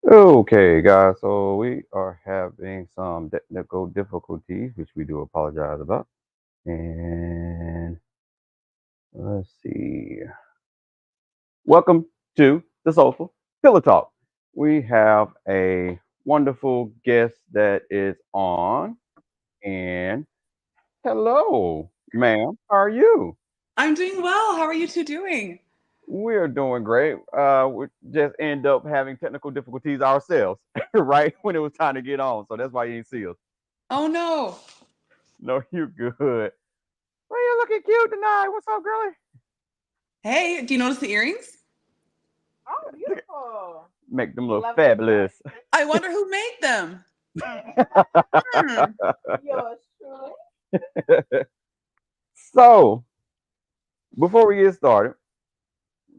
Okay, guys, so we are having some technical difficulties, which we do apologize about. And let's see. Welcome to the Soulful Pillow Talk. We have a wonderful guest that is on. And hello, ma'am. How are you? I'm doing well. How are you two doing? We're doing great. We just end up having technical difficulties ourselves, right when it was time to get on. So that's why you didn't see us. Oh no. No, you're good. Well, you looking cute tonight. What's up, girlie? Hey, do you notice the earrings? Oh, beautiful. Make them look Love the fabulous. dress. I wonder who made them. Hmm. Yours truly. So, before we get started,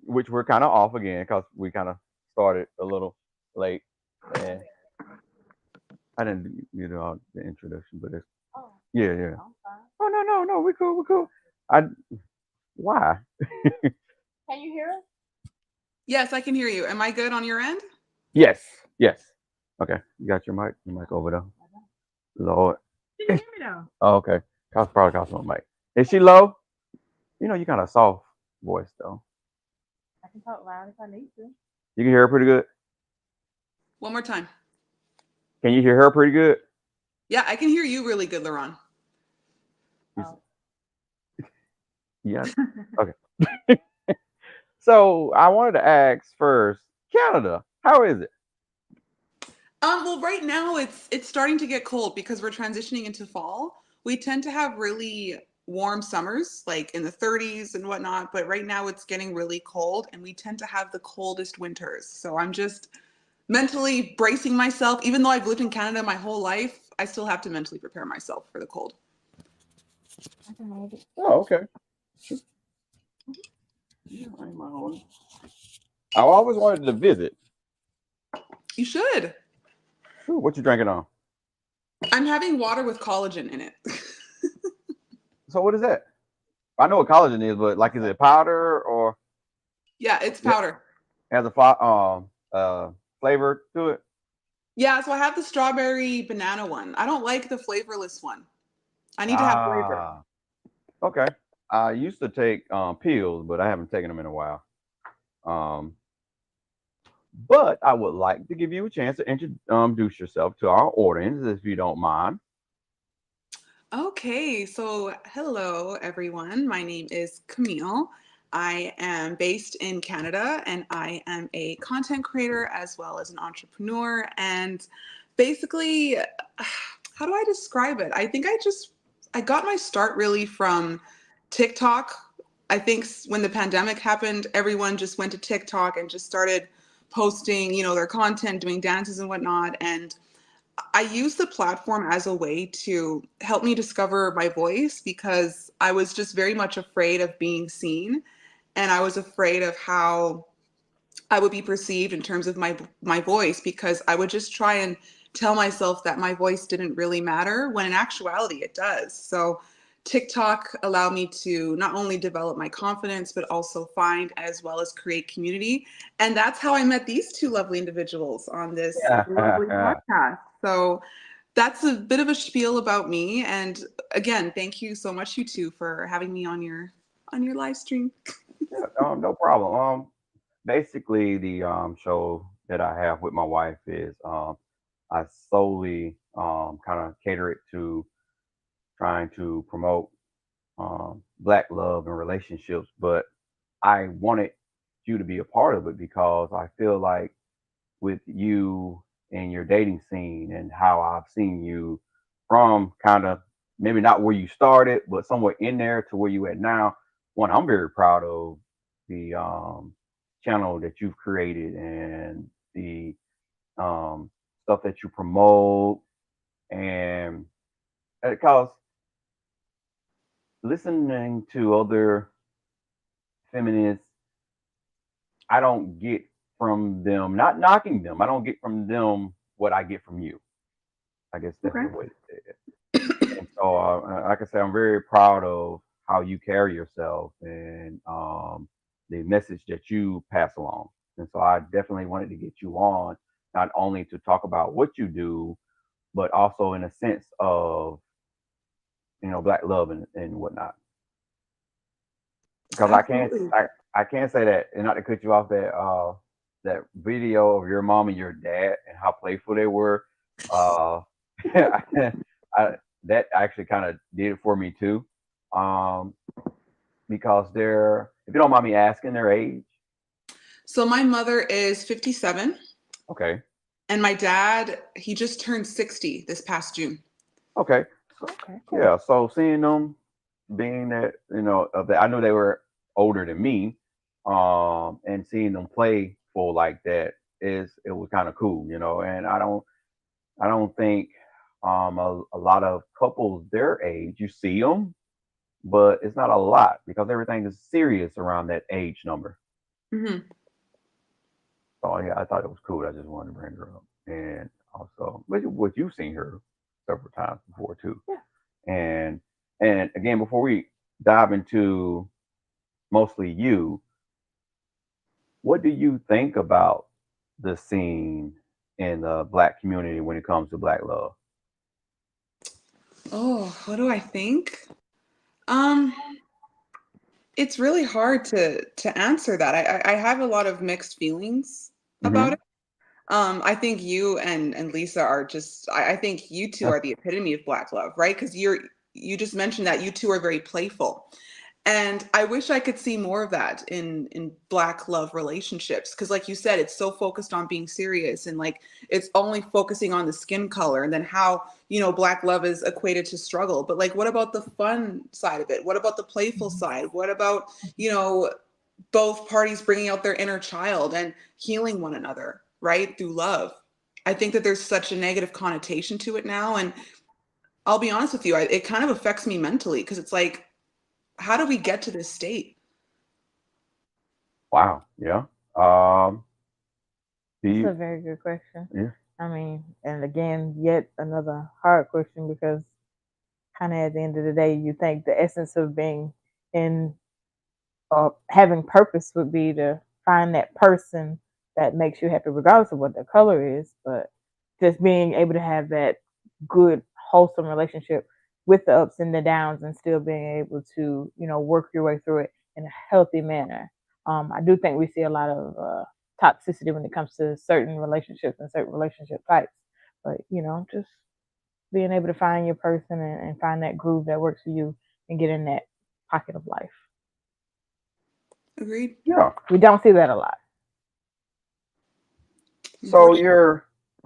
which we're kind of off again because we kind of started a little late, and I didn't do all the introduction, but it's Oh, yeah, yeah. I'm fine. Oh no, no, no, we cool, we cool. I why? Can you hear us? Yes, I can hear you. Am I good on your end? Yes, yes. Okay, you got your mic over there. I don't. Lord. Can you hear me now? Oh, okay. Cost probably cost my mic. Is she low? You know, you kind of soft voice though. I can talk loud if I need to. You can hear her pretty good. One more time. Can you hear her pretty good? Yeah, I can hear you really good, Laron. Oh. Yeah. Okay. So I wanted to ask first, Canada, how is it? Well, right now it's starting to get cold because we're transitioning into fall. We tend to have really warm summers, like in the 30s and whatnot, but right now it's getting really cold and we tend to have the coldest winters. So I'm just mentally bracing myself. Even though I've lived in Canada my whole life, I still have to mentally prepare myself for the cold. I can hold it. Oh, okay. Yeah, I ain't mind holding. I always wanted to visit. You should. Ooh, what you drinking on? I'm having water with collagen in it. So what is that? I know what collagen is, but like, is it powder or Yeah, it's it powder. has a flavor to it? Yeah, so I have the strawberry banana one. I don't like the flavorless one. I need to have flavor. Ah, okay. I used to take pills, but I haven't taken them in a while. Um, but I would like to give you a chance to introduce yourself to our audience, if you don't mind. Okay, so hello everyone. My name is Camille. I am based in Canada and I am a content creator as well as an entrepreneur. And basically, how do I describe it? I got my start really from TikTok. I think when the pandemic happened, everyone just went to TikTok and just started posting, their content, doing dances and whatnot. And I use the platform as a way to help me discover my voice because I was just very much afraid of being seen and I was afraid of how I would be perceived in terms of my voice because I would just try and tell myself that my voice didn't really matter when in actuality it does. So TikTok allowed me to not only develop my confidence but also find as well as create community. And that's how I met these two lovely individuals on this lovely podcast. So that's a bit of a spiel about me. And again, thank you so much, you two, for having me on your live stream. Yeah, no problem. Basically, the show that I have with my wife is I solely kind of cater it to trying to promote black love and relationships, but I wanted you to be a part of it because I feel like with you and your dating scene and how I've seen you from kind of maybe not where you started, but somewhere in there to where you at now. One, I'm very proud of the channel that you've created and the stuff that you promote, and because listening to other feminists, I don't get from them, not knocking them, I don't get from them what I get from you. I guess that's Okay. the way to say it. And so, like I said, I'm very proud of how you carry yourself and the message that you pass along. And so, I definitely wanted to get you on. not only to talk about what you do, but also in a sense of black love and whatnot. Because Absolutely. I can't say that, and not to cut you off, that video of your mom and your dad and how playful they were. Uh, I, that actually kind of did it for me too. Um, because they're, if you don't mind me asking, their age. So my mother is 57 Okay. and my dad, he just turned 60 this past June. Okay. Okay, cool. Yeah. So seeing them, being that of that, I knew they were older than me, and seeing them play full like that it was kind of cool, and I don't think a lot of couples their age you see them, but it's not a lot because everything is serious around that age number. Hmm. So yeah, I thought it was cool. I just wanted to bring her up, and also, but what you've seen her several times before too, Yeah. and again, before we dive into mostly you, what do you think about the scene in the black community when it comes to black love? Oh, what do I think? Um, it's really hard to answer that. I have a lot of mixed feelings about Hmm. it. I think you and Lisa are just I think you two are the epitome of black love, right? Because you just mentioned that you two are very playful. And I wish I could see more of that in black love relationships. Cause like you said, it's so focused on being serious and like it's only focusing on the skin color and then how, black love is equated to struggle. But like what about the fun side of it? What about the playful side? What about, you know, both parties bringing out their inner child and healing one another, right? Through love. I think that there's such a negative connotation to it now. And I'll be honest with you, it kind of affects me mentally because it's like, how do we get to this state? Wow. Yeah. Um. Do That's a you? very good question. Yeah. I mean, and again, yet another hard question because kind of at the end of the day, you think the essence of being in having purpose would be to find that person that makes you happy, regardless of what their color is. But just being able to have that good, wholesome relationship with the ups and the downs, and still being able to, work your way through it in a healthy manner. I do think we see a lot of toxicity when it comes to certain relationships and certain relationship types. But just being able to find your person and find that groove that works for you and get in that pocket of life. Agreed. Yeah. We don't see that a lot. So Unfortunately. you're.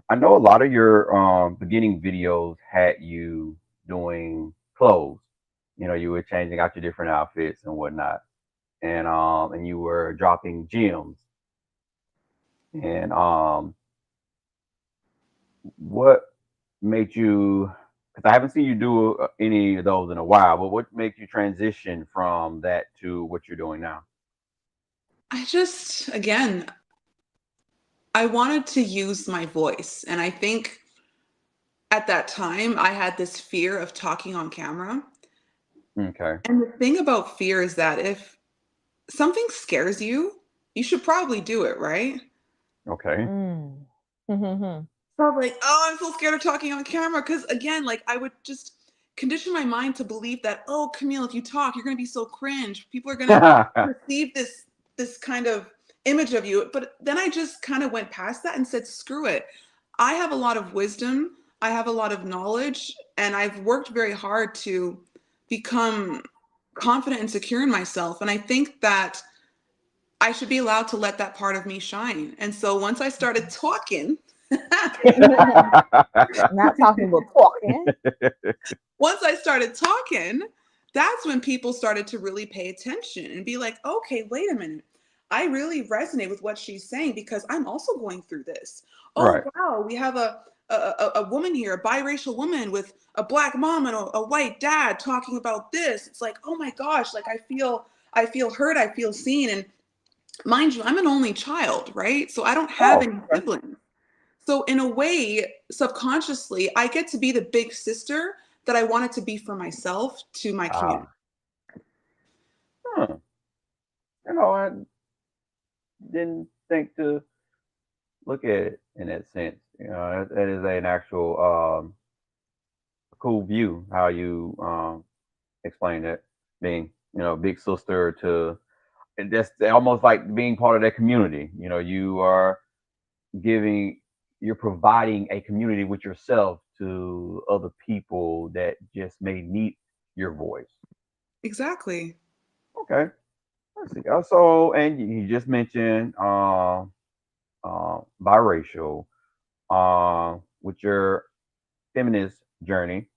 I know a lot of your beginning videos had you doing clothes. You were changing out your different outfits and whatnot, and you were dropping gems. And what made you? Because I haven't seen you do any of those in a while. But what made you transition from that to what you're doing now? Again, I wanted to use my voice. And I think at that time, I had this fear of talking on camera. Okay. And the thing about fear is that if something scares you, you should probably do it, right? Okay. Mm. Mm-hmm. So I was like, oh, I'm so scared of talking on camera. Cause again, like I would just condition my mind to believe that, oh, Camille, if you talk, you're gonna be so cringe. People are gonna perceive this kind of image of you. But then I just kind of went past that and said, screw it. I have a lot of wisdom, I have a lot of knowledge, and I've worked very hard to become confident and secure in myself. And I think that I should be allowed to let that part of me shine. And so once I started talking, Not talking, but talking. once I started talking, that's when people started to really pay attention and be like, okay, wait a minute. I really resonate with what she's saying because I'm also going through this. Oh, Right. wow. We have a woman here, a biracial woman with a black mom and a white dad talking about this. It's like, oh my gosh, like I feel heard, I feel seen. And mind you, I'm an only child, right? So I don't have Oh. any Okay. siblings. So in a way, subconsciously, I get to be the big sister that I wanted to be for myself to my community. Ah. Huh. I didn't think to look at it in that sense. That is an actual cool view how you explain that being, big sister to, and that's almost like being part of that community. You are giving, you're providing a community with yourself to other people that just may need your voice. Exactly. Okay, let's see. So, and you just mentioned biracial. With your feminist journey,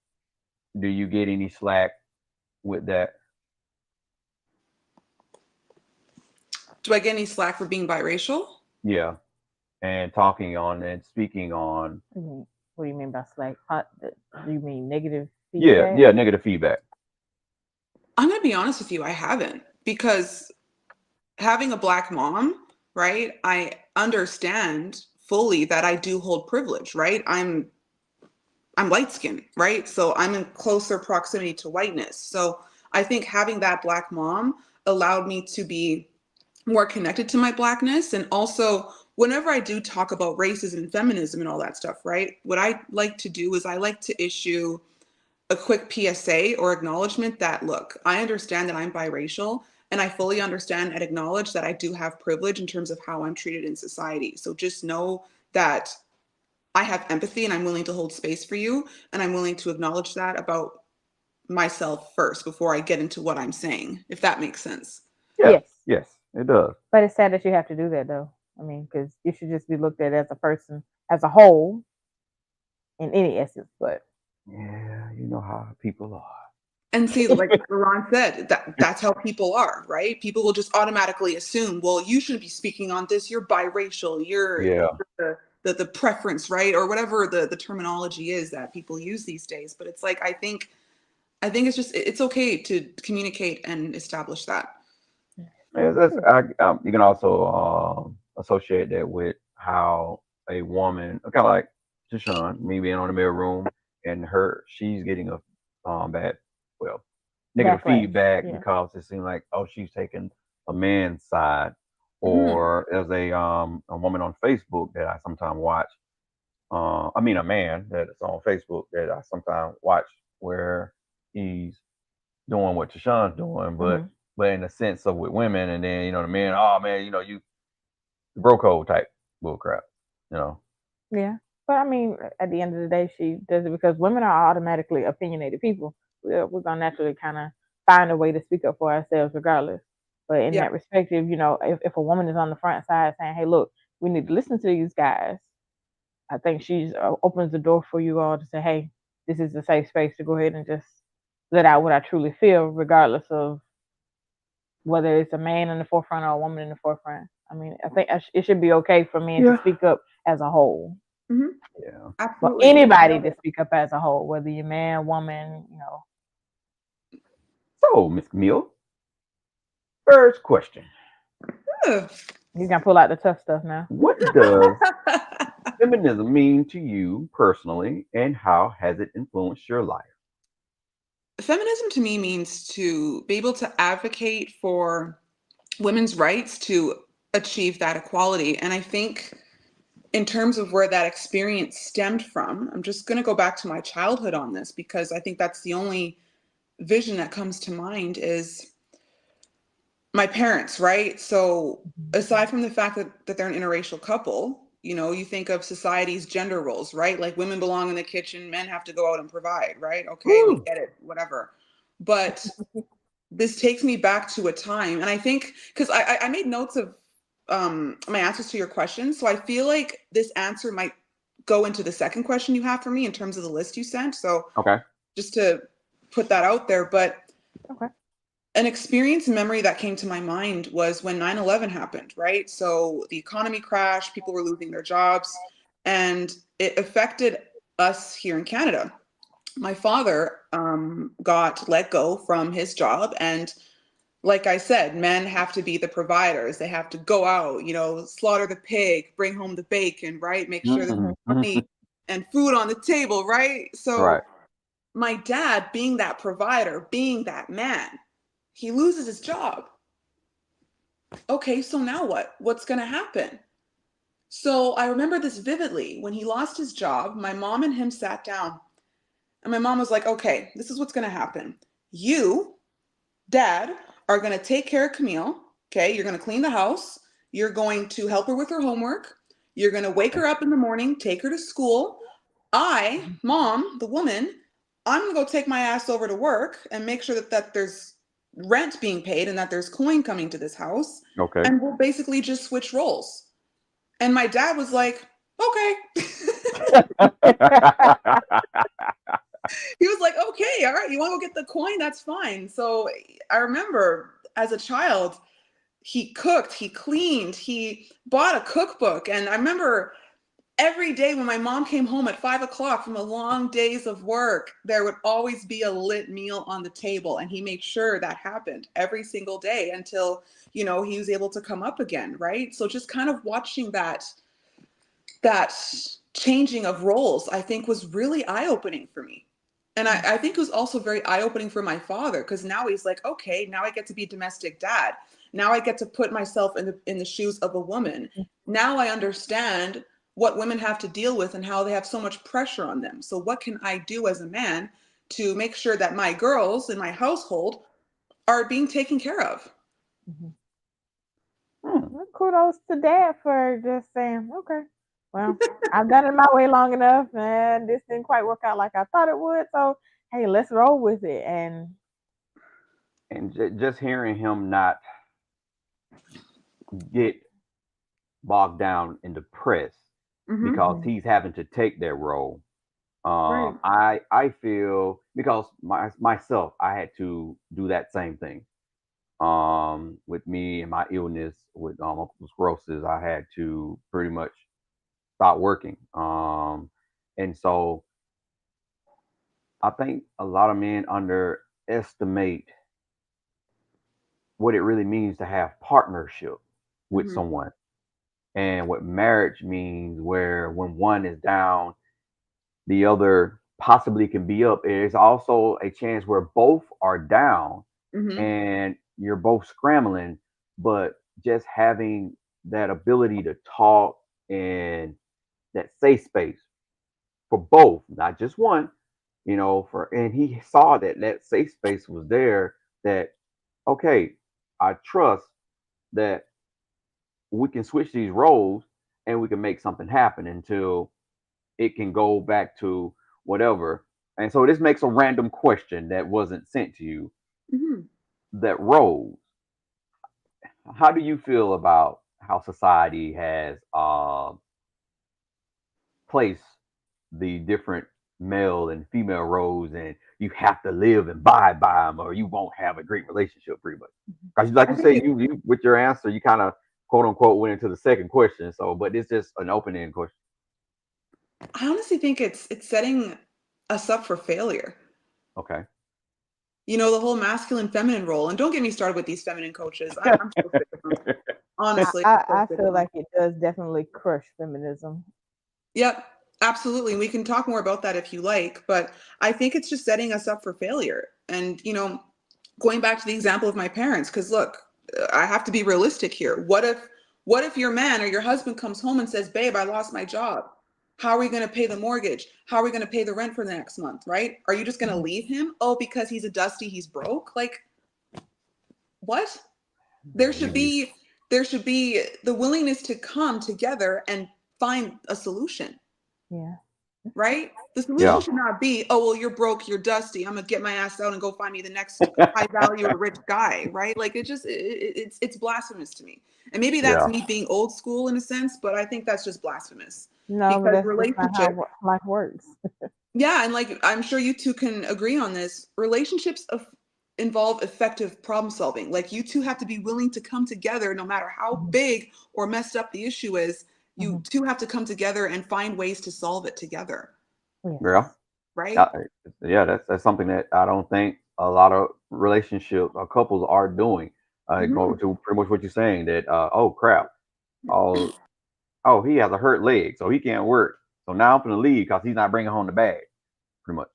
do you get any slack with that? Do I get any slack for being biracial? Yeah, and talking on and speaking on. What do you mean by slack? Do you mean negative Yeah, feedback? yeah, negative feedback. I'm going to be honest with you, I haven't, because having a Black mom, right? I understand fully that I do hold privilege, right? I'm light skinned, right? So I'm in closer proximity to whiteness. So I think having that Black mom allowed me to be more connected to my Blackness. And also, whenever I do talk about racism and feminism and all that stuff, right? What I like to do is I like to issue a quick PSA or acknowledgement that, look, I understand that I'm biracial and I fully understand and acknowledge that I do have privilege in terms of how I'm treated in society. So just know that I have empathy and I'm willing to hold space for you. And I'm willing to acknowledge that about myself first before I get into what I'm saying, if that makes sense. Yes, Yes. yes, it does. But it's sad that you have to do that, though. I mean, because you should just be looked at as a person, as a whole, in any essence. But Yeah, you know how people are. And see, like Ron said, that's how people are, right? People will just automatically assume, well, you shouldn't be speaking on this. You're biracial. You're Yeah, the preference, right? Or whatever the terminology is that people use these days. But it's like I think it's just it's okay to communicate and establish that. yeah, you can also associate that with how a woman, kind of like Tashawn, me being on the mirror room, and she's getting a bad, well, negative backlash, feedback yeah. because it seems like, oh, she's taking a man's side. Mhm. Or there's a woman on Facebook that I sometimes watch. I mean, a man that's on Facebook that I sometimes watch where he's doing what Tashawn's doing, Hmm. but in the sense of with women, and then the men, oh man, you the bro code type bull crap, you know. Yeah. But I mean, at the end of the day, she does it because women are automatically opinionated people. We're gonna naturally kind of find a way to speak up for ourselves, regardless. But in Yeah. that perspective, if a woman is on the front side saying, "Hey, look, we need to listen to these guys," I think she opens the door for you all to say, "Hey, this is a safe space to go ahead and just let out what I truly feel, regardless of whether it's a man in the forefront or a woman in the forefront." I mean, I think it should be okay for men to Yeah. speak up as a whole. Hmm. Yeah. For Absolutely. anybody to speak up as a whole, whether you're man, woman. So, Miss Camille, first question: Ugh. You can pull out the tough stuff now. what does feminism mean to you personally, and how has it influenced your life? Feminism to me means to be able to advocate for women's rights to achieve that equality. And I think in terms of where that experience stemmed from, I'm just going to go back to my childhood on this because I think that's the only vision that comes to mind is my parents, right? So aside from the fact that they're an interracial couple, you think of society's gender roles, right? Like women belong in the kitchen, men have to go out and provide, right? Okay, we Woo! get it, whatever. But this takes me back to a time, and I think because I made notes of my answers to your questions, so I feel like this answer might go into the second question you have for me in terms of the list you sent. So Okay. just to put that out there, but Okay. an experience and memory that came to my mind was when 9/11 happened, right? So the economy crashed, people were losing their jobs, and it affected us here in Canada. My father got let go from his job, and like I said, men have to be the providers. They have to go out, slaughter the pig, bring home the bacon, right? Make sure there's Hmm. Hmm. money and food on the table, right? Right. So my dad, being that provider, being that man, he loses his job. Okay, so now what? What's going to happen? So I remember this vividly. When he lost his job, my mom and him sat down, and my mom was like, okay, this is what's going to happen. You, dad, are going to take care of Camille. Okay. You're going to clean the house. You're going to help her with her homework. You're going to wake her up in the morning, take her to school. I, mom, the woman, I'm going to go take my ass over to work and make sure that there's rent being paid and that there's coin coming to this house. Okay. And we'll basically just switch roles. And my dad was like, okay. He was like, okay, all right, you want to go get the coin? That's fine. So I remember as a child, he cooked, he cleaned, he bought a cookbook. And I remember every day when my mom came home at 5 o'clock from a long days of work, there would always be a lit meal on the table. And he made sure that happened every single day until, he was able to come up again. Right. So just kind of watching that changing of roles, I think was really eye-opening for me. And I think it was also very eye-opening for my father, because now he's like, okay, now I get to be domestic dad. Now I get to put myself in the shoes of a woman. Now I understand what women have to deal with and how they have so much pressure on them. So what can I do as a man to make sure that my girls in my household are being taken care of? Well, kudos to dad for just saying, okay, well, I've done it my way long enough, and this didn't quite work out like I thought it would. So, hey, let's roll with it. And Just hearing him not get bogged down in the press because Mhm. he's having to take that role. Right. I feel because myself I had to do that same thing. With me and my illness with multiple sclerosis, I had to pretty much stop working. And so I think a lot of men underestimate what it really means to have partnership with Mhm. someone and what marriage means, where when one is down, the other possibly can be up. There's also a chance where both are down Mhm. and you're both scrambling, but just having that ability to talk and that safe space for both, not just one, and he saw that that safe space was there, that okay, I trust that we can switch these roles and we can make something happen until it can go back to whatever. And so this makes a random question that wasn't sent to you. Mhm. That roles, how do you feel about how society has placed the different male and female roles, and you have to live and abide by them or you won't have a great relationship pretty much? Because like I you think say, it you with your answer, you kind of quote unquote went into the second question. So but it's just an open-ended question. I honestly think it's setting us up for failure. Okay. The whole masculine feminine role. And don't get me started with these feminine coaches. I'm so sick of them. I, Honestly, I, I'm so I sick of feel them. like it does definitely crush feminism. Yep, absolutely. And we can talk more about that if you like, but I think it's just setting us up for failure. And, going back to the example of my parents, because look, I have to be realistic here. What if your man or your husband comes home and says, babe, I lost my job? How are we going to pay the mortgage? How are we going to pay the rent for the next month? Right? Are you just going to Mhm. leave him? Oh, because he's a dusty, he's broke? Like, what? There should You- be there should be the willingness to come together and find a solution, Yeah. right? The solution yeah. should not be, oh well, you're broke, you're dusty, I'm gonna get my ass out and go find me the next high value or rich guy, right? Like it's blasphemous to me. And maybe that's Yeah. me being old school in a sense, but I think that's just blasphemous. No, but Because that's just not how relationship, life works. yeah, and like I'm sure you two can agree on this. Involve effective problem solving. Like you two have to be willing to come together, no matter how Mhm. big or messed up the issue is. You Mhm. two have to come together and find ways to solve it together, Yeah. Yes. right? Yeah, that's something that I don't think a lot of relationship or couples are doing. Go Hmm. to pretty much what you're saying, that oh crap, oh he has a hurt leg, so he can't work. So now I'm gonna leave because he's not bringing home the bag, pretty much.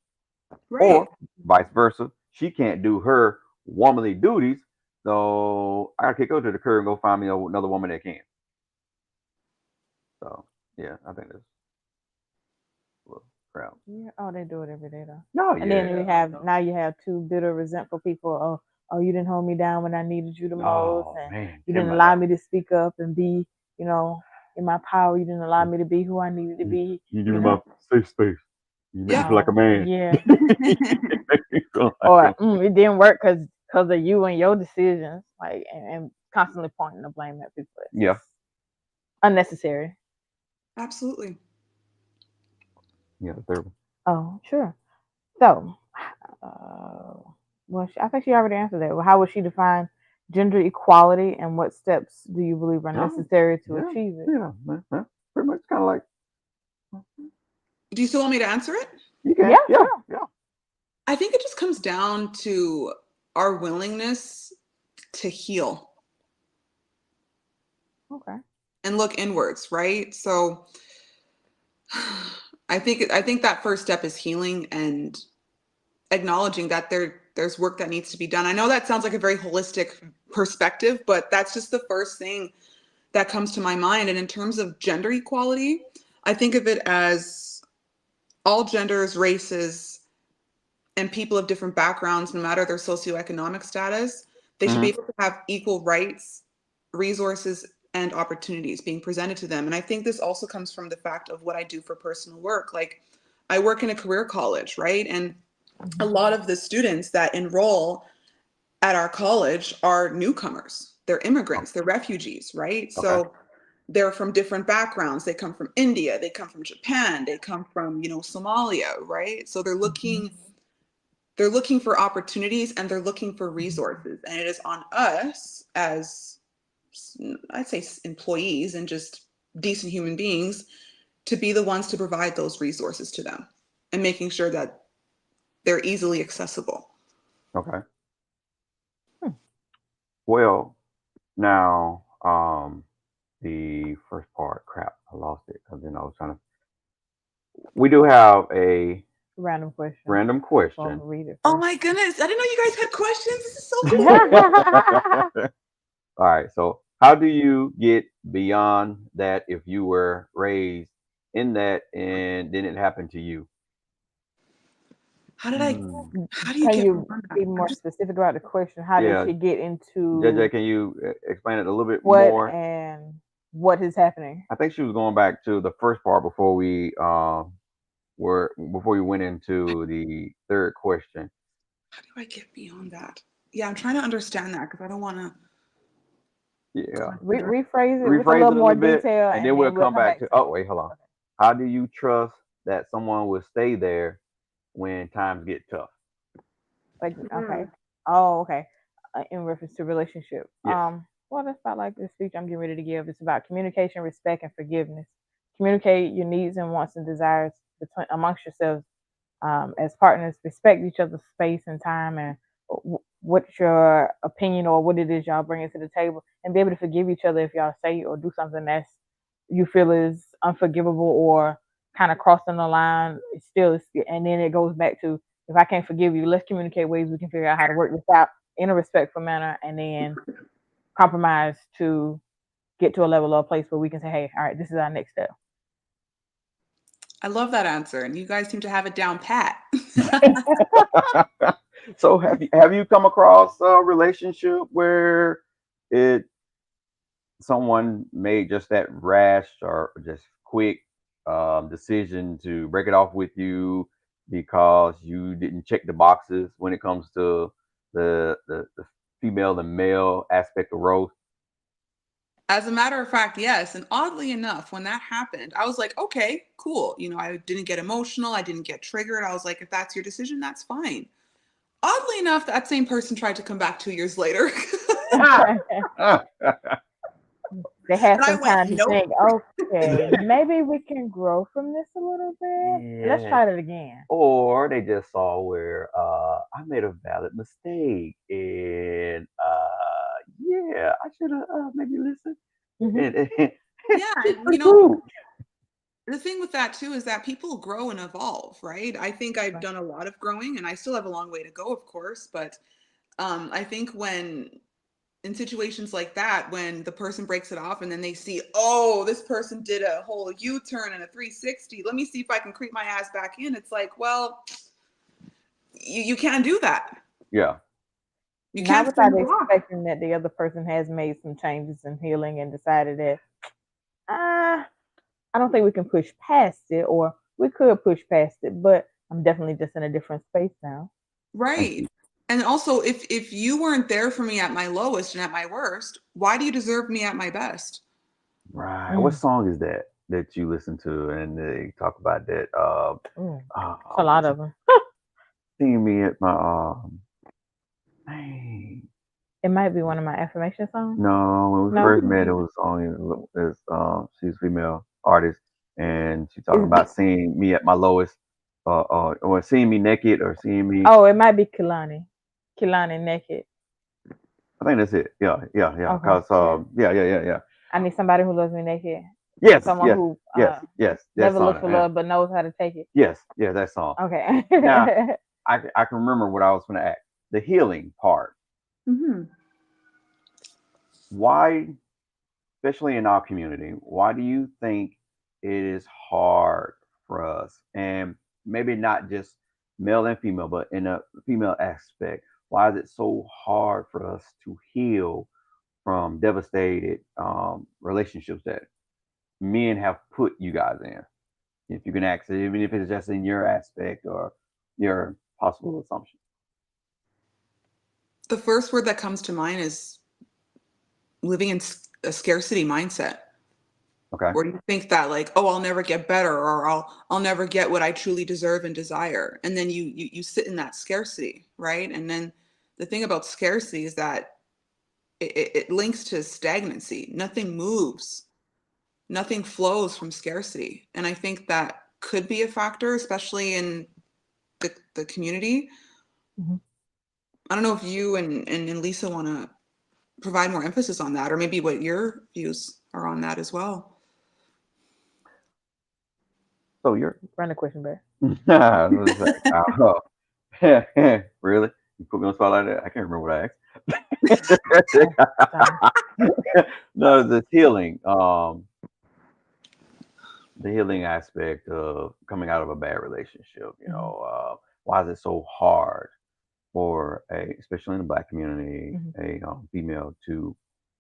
Right. Or vice versa, she can't do her womanly duties, so I gotta kick her to the curb and go find me another woman that can. So yeah, I think that's a little crap. Yeah. Oh, they do it every day though. No, And then yeah. we have now you have two bitter, resentful people. Oh, you didn't hold me down when I needed you the most, Oh and man, you tell didn't me allow about me to speak up and be, you know, in my power. You didn't allow that. me to be who I needed to be. You give You me my know. safe space. You make me Yeah. feel like a man. Yeah. You make me feel like Or a it didn't work because of you and your decisions, like and constantly pointing the blame at people. It's yeah, just unnecessary. Absolutely. yeah. Third one. Oh, sure. So, uh, well, I think she already answered that. Well, how would she define gender equality, and what steps do you believe are Oh, necessary to yeah, achieve it? yeah. Pretty much kind of like Do you still want me to answer it? you Yeah, can. Yeah, sure. yeah. I think it just comes down to our willingness to heal Okay. and look inwards, right? So I think that first step is healing and acknowledging that there's work that needs to be done. I know that sounds like a very holistic perspective, but that's just the first thing that comes to my mind. And in terms of gender equality, I think of it as all genders, races, and people of different backgrounds, no matter their socioeconomic status, they should be Hmm. able to have equal rights, resources, and opportunities being presented to them. And I think this also comes from the fact of what I do for personal work. Like, I work in a career college, right? And a Mhm. lot of the students that enroll at our college are newcomers. They're immigrants, they're refugees, right? Okay. So they're from different backgrounds. They come from India, they come from Japan, they come from, Somalia, right? So Mhm. they're looking for opportunities and they're looking for resources. And it is on us as, I'd say, employees and just decent human beings to be the ones to provide those resources to them and making sure that they're easily accessible. Okay. Hmm. Well, now, the first part, crap, I lost it because then I was trying to. We do have a Random question. random Well, question. read it Oh first. my goodness. I didn't know you guys had questions. This is so cool. All right. So, how do you get beyond that if you were raised in that and then it happened to you? How did I, Hmm. how do you Can get you beyond that? be I'm more just, specific about the question? How did Yeah, she get JJ, into can you explain it a little bit what more? and what is happening? I think she was going back to the first part before we were before we went into the third question. how do I get beyond that? Yeah, I'm trying to understand that because I don't want to go Yeah, in one direction. Rephrase it with a rephrase little it a more little bit, detail, and and then we'll then we'll come come back back to. to Oh it. wait, hold on. Okay. How do you trust that someone will stay there when times get tough? Like, Hmm. okay. Oh, okay. In reference to relationship. Yes. Well, that's about like the speech I'm getting ready to give. It's about communication, respect, and forgiveness. Communicate your needs and wants and desires between amongst yourselves as partners. Respect each other's space and time, and what's your opinion or what it is y'all bringing to the table, and be able to forgive each other if y'all say or do something that's you feel is unforgivable or kind of crossing the line. It's still, and then it goes back to if I can't forgive you, let's communicate ways we can figure out how to work this out in a respectful manner, and then compromise to get to a level or a place where we can say, hey, all right, this is our next step. I love that answer. And you guys seem to have it down pat. So have you come across a relationship where it someone made just that rash or just quick decision to break it off with you because you didn't check the boxes when it comes to the female and male aspect of roles? As a matter of fact, yes. And oddly enough, when that happened, I was like, okay, cool. I didn't get emotional. I didn't get triggered. I was like, if that's your decision, that's fine. Oddly enough, that same person tried to come back 2 years later. They had And I some went, time to nope. think, okay, maybe we can grow from this a little bit. Let's Yeah. try it again. Or they just saw where I made a valid mistake and yeah, I should have maybe listened. Hmm. And Yeah. she's And, pretty rude. the thing with that too is that people grow and evolve, right? I think I've Right. done a lot of growing and I still have a long way to go, of course. But I think when in situations like that, when the person breaks it off and then they see, oh, this person did a whole U-turn and a 360. Let me see if I can creep my ass back in. It's like, well, you can't do that. Yeah. You Not can't without spin the block. expecting that the other person has made some changes and healing and decided that, I don't think we can push past it, or we could push past it, but I'm definitely just in a different space now. Thank Right. you. And also, if you weren't there for me at my lowest and at my worst, why do you deserve me at my best? Right. What Mm, song is that that you listen to and they talk about that? mm. It's a lot What's it? of them. Seeing me at my dang. It might be one of my affirmation songs. No, when we No, first met, it was a song. She's a female artist, and she talking is about seeing me at my lowest, or seeing me naked, or seeing me. oh, it might be Kilani. Kilani naked. I think that's it. Yeah, yeah, yeah. Okay. Cause yeah. I need somebody who loves me naked. Yes, Someone yes, who yes. That never looks song. for love but knows how to take it. Yes, yeah, that song. Okay. Now I can remember what I was going to ask. The healing part. Mm-hmm. Why, especially in our community, why do you think it is hard for us, and maybe not just male and female, but in a female aspect? Why is it so hard for us to heal from devastated relationships that men have put you guys in? If you can access it, even if it's just in your aspect or your possible assumption. The first word that comes to mind is living in a scarcity mindset. Okay. Or you think that, like, oh, I'll never get better, or I'll never get what I truly deserve and desire. And then you sit in that scarcity, right? And then the thing about scarcity is that it links to stagnancy. Nothing moves, nothing flows from scarcity. And I think that could be a factor, especially in the community. Mhm. I don't know if you and Lisa want to provide more emphasis on that, or maybe what your views are on that as well. So you're Run the question back. I was like, oh, really? You put me on the spot like that? I can't remember what I Oh, sorry. asked. No, the healing aspect of coming out of a bad relationship. Mhm. Why is it so hard for especially in the Black community, Mhm. a female to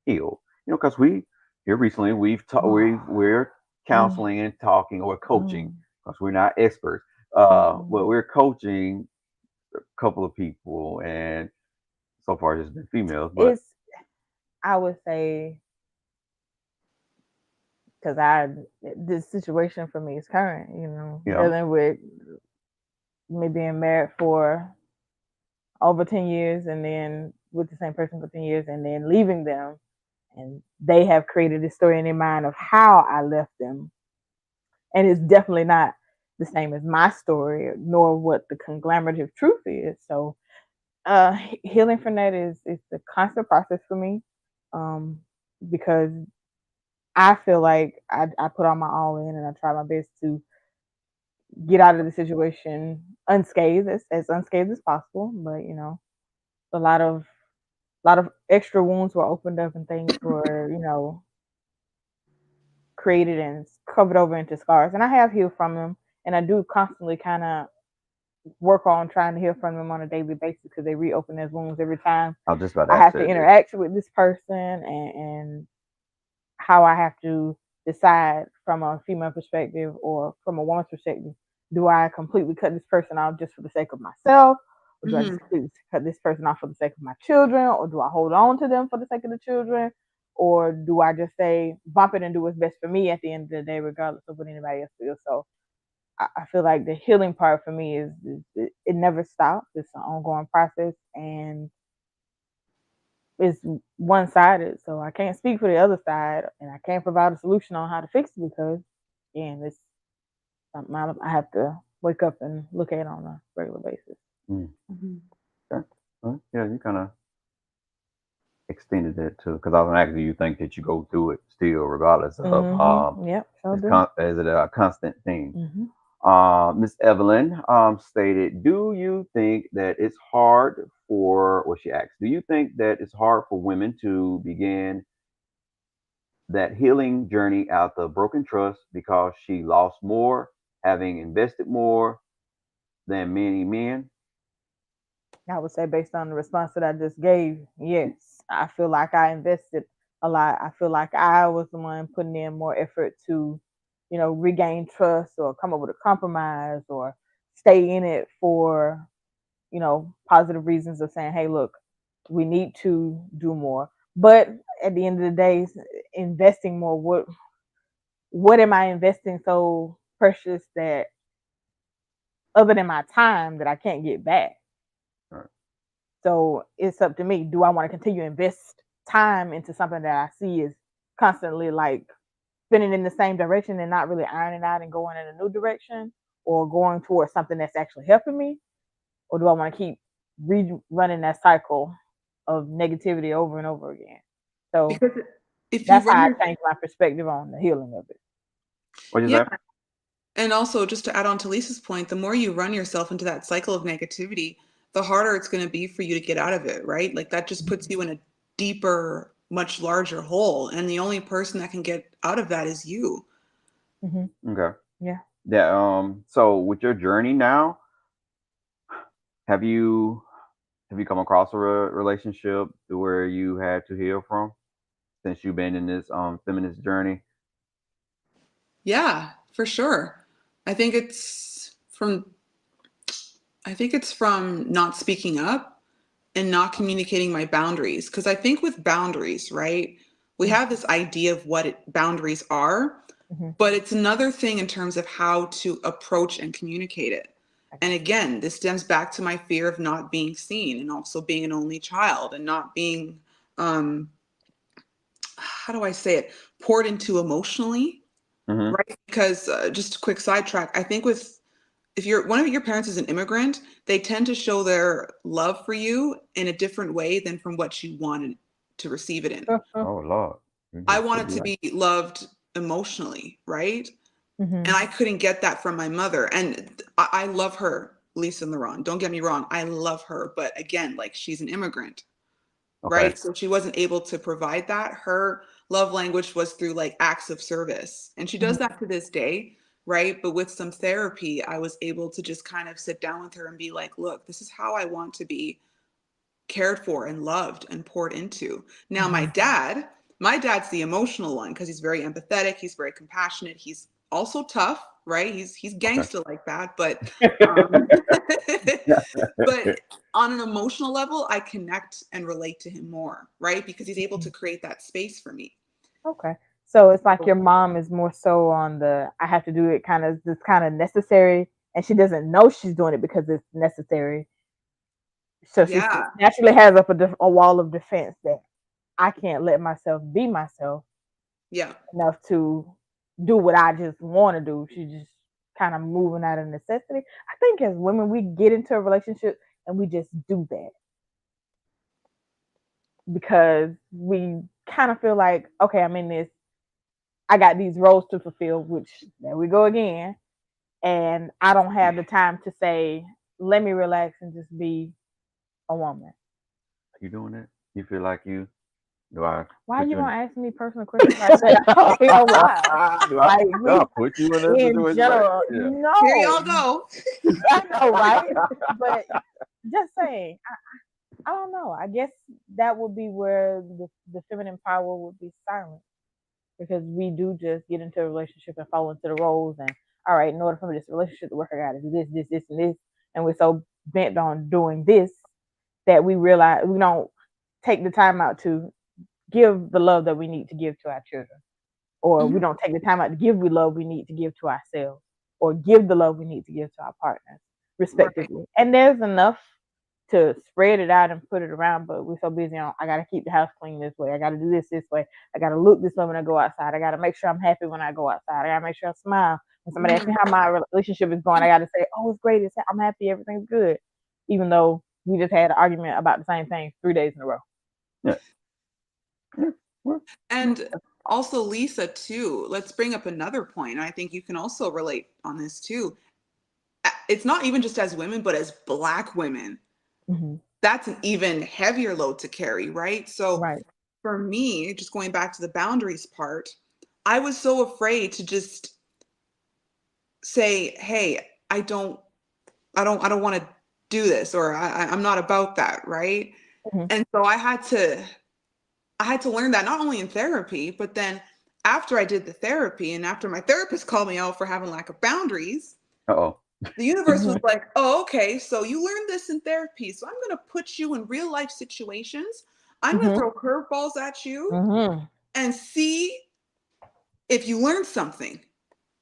heal? Because we here recently we're Mm, counseling and talking or coaching mm, because we're not experts. But mm. we're coaching a couple of people, and so far it's just been females. But It's, I would say, because I this situation for me is current. you know, Dealing with me being married for over 10 years, and then with the same person for 10 years, and then leaving them, and they have created this story in their mind of how I left them, and it's definitely not the same as my story, nor what the conglomerative truth is. So, healing from that is a constant process for me, um, because I feel like I put on my all in, and I try my best to get out of the situation unscathed, as unscathed as possible. But a lot of extra wounds were opened up, and things were created and covered over into scars. And I have healed from them, and I do constantly kind of work on trying to heal from them on a daily basis, because they reopen those wounds every time I was just about to I ask have to that. interact with this person, and how I have to decide from a female perspective or from a woman's perspective. Do I completely cut this person off just for the sake of myself? Or do I Mm-hmm. just completely cut this person off for the sake of my children? Or do I hold on to them for the sake of the children? Or do I just say, bump it and do what's best for me at the end of the day, regardless of what anybody else feels? So I feel like the healing part for me is it never stops. It's an ongoing process, and it's one sided. So I can't speak for the other side, and I can't provide a solution on how to fix it, because again, it's something I have to wake up and look at on a regular basis. Mm, Mm-hmm. okay. Well, yeah, you kind of extended it too, because I was gonna ask, do you think that you go through it still, regardless of Mm-hmm. Yep, so do. is it a constant thing? Mm-hmm. Miss Evelyn stated, "Do you think that it's hard for?" Well, she asked, "Do you think that it's hard for women to begin that healing journey after broken trust because she lost more, having invested more than many men?" I would say based on the response that I just gave, yes. I feel like I invested a lot. I feel like I was the one putting in more effort to, regain trust or come up with a compromise or stay in it for, positive reasons of saying, hey, look, we need to do more. But at the end of the day, investing more, what am I investing so precious that other than my time that I can't get back? Right. So it's up to me. Do I want to continue to invest time into something that I see is constantly like spinning in the same direction and not really ironing out and going in a new direction, or going towards something that's actually helping me? Or do I want to keep running that cycle of negativity over and over again? So Because if you that's run how I your changed my perspective on the healing of it. What you yeah, say? and also just to add on to Lisa's point, the more you run yourself into that cycle of negativity, the harder it's going to be for you to get out of it, right? Like that just puts you in a deeper, much larger hole, and the only person that can get out of that is you. Hmm. Okay. Yeah. Yeah. So with your journey now, have you have you come across a relationship where you had to heal from since you've been in this feminist journey? Yeah, for sure. I think it's from I think it's from not speaking up and not communicating my boundaries. Because I think with boundaries, right, we have this idea of what boundaries are, Mm-hmm. but it's another thing in terms of how to approach and communicate it. And again, this stems back to my fear of not being seen and also being an only child and not being, um, how do I say it, poured into emotionally, Mm-hmm. right? Because just a quick sidetrack, I think with if you're one of your parents is an immigrant, they tend to show their love for you in a different way than from what you wanted to receive it in. Oh Lord, you I just put wanted me to like. be loved emotionally, right? Mm-hmm. And I couldn't get that from my mother. And I love her, Lisa Laron. Don't get me wrong, I love her, but again, like she's an immigrant, Okay. right? So she wasn't able to provide that. Her love language was through like acts of service. And she does Mm-hmm. that to this day, right? But with some therapy, I was able to just kind of sit down with her and be like, look, this is how I want to be cared for and loved and poured into. Now, Mm-hmm. my dad's the emotional one because he's very empathetic, he's very compassionate, he's also tough, right? He's Okay. gangster like that, um, but on an emotional level, I connect and relate to him more, right? Because he's able to create that space for me. Okay. So it's like your mom is more so on the I have to do it kind of this kind of necessary, and she doesn't know she's doing it because it's necessary. So she Yeah, naturally has up a wall of defense that I can't let myself be myself yeah. enough to do what I just want to do. She just kind of moving out of necessity. I think as women, we get into a relationship and we just do that because we kind of feel like, okay, I'm in this. I got these roles to fulfill, which there we go again. And I don't have the time to say, let me relax and just be a woman. You doing it? You feel like you? Do I Why are put you you in? gonna ask me personal questions like that? I don't know why. do I? Like Do I we put you in a in situation like? general, Yeah. Here y'all no. go. I know, right? But just saying, I don't know. I guess that would be where the feminine power would be silent because we do just get into a relationship and fall into the roles. And all right, in order for this relationship to work, I got to do this, this, this, and this. And we're so bent on doing this that we realize we don't take the time out to give the love that we need to give to our children, or we Mhm. don't take the time out to give the love we need to give to ourselves, or give the love we need to give to our partners, Right. respectively. And there's enough to spread it out and put it around, but we're so busy on I gotta keep the house clean this way, I gotta do this way, I gotta look this way when I go outside, I gotta make sure I'm happy when I go outside, I gotta make sure I smile. When somebody asks me Mhm. how my relationship is going, I gotta say, oh, it's great, I'm happy, everything's good, even though we just had an argument about the same thing 3 days in a row. Yeah. Yeah. Well, And also, Lisa, too, let's bring up another point. I think you can also relate on this too. it's not even just as women, but as Black women, Mm-hmm. that's an even heavier load to carry, right? So Right. for me, just going back to the boundaries part, I was so afraid to just say, hey, I don't want to do this, or I'm not about that, right? Mm-hmm. And so I had to learn that not only in therapy, but then after I did the therapy and after my therapist called me out for having lack of boundaries, Uh-oh. the universe was Mm-hmm. like, oh, okay, so you learned this in therapy. So I'm going to put you in real life situations. I'm going to Mm-hmm. throw curveballs at you Mm-hmm. and see if you learn something,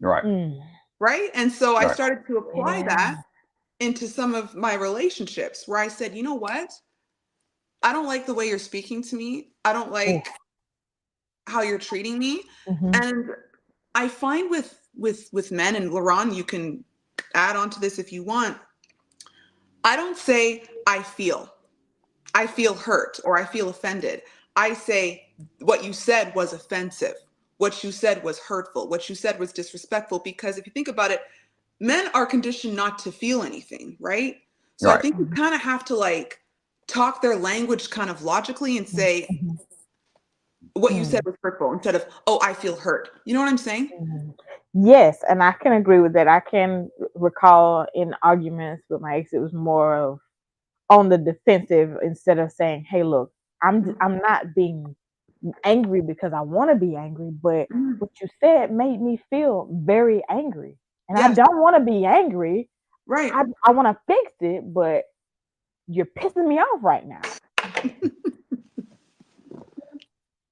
Right. Mm. right? And so I Right. started to apply Yeah. that into some of my relationships where I said, you know what? I don't like the way you're speaking to me. I don't Oof. like how you're treating me. Mm-hmm. And I find with men, and Laron, you can add on to this if you want. I don't say I feel hurt or I feel offended. I say what you said was offensive. What you said was hurtful. What you said was disrespectful. Because if you think about it, men are conditioned not to feel anything, right? So I Right. think you kind of have to like talk their language kind of logically and say Mm-hmm. what you said Mm. was hurtful instead of, oh, I feel hurt. You know what I'm saying? Mhm. Yes, and I can agree with that. I can recall in arguments with my ex, it was more of on the defensive instead of saying, "Hey, look, I'm not being angry because I want to be angry, but Mhm. what you said made me feel very angry, and I Yes, don't want to be angry. right. I want to fix it, but you're pissing me off right now."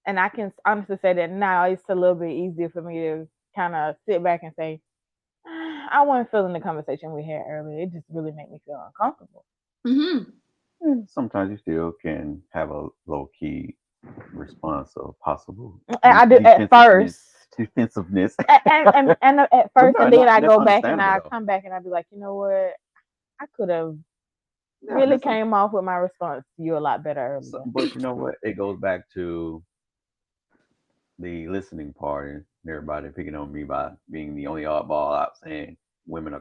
And I can honestly say that now it's a little bit easier for me to kind of sit back and say, I wasn't feeling the conversation we had earlier. It just really made me feel uncomfortable. Hmm. And sometimes you still can have a low key response of possible And I do at defensiveness. first, Defensiveness. and at But first, no, and then no, I that's go back and understandable I though. come back and I be like, you know what? I could have Yeah, really came off with my response to you a lot better earlier. but you know what? It goes back to the listening part and everybody picking on me by being the only oddball out saying women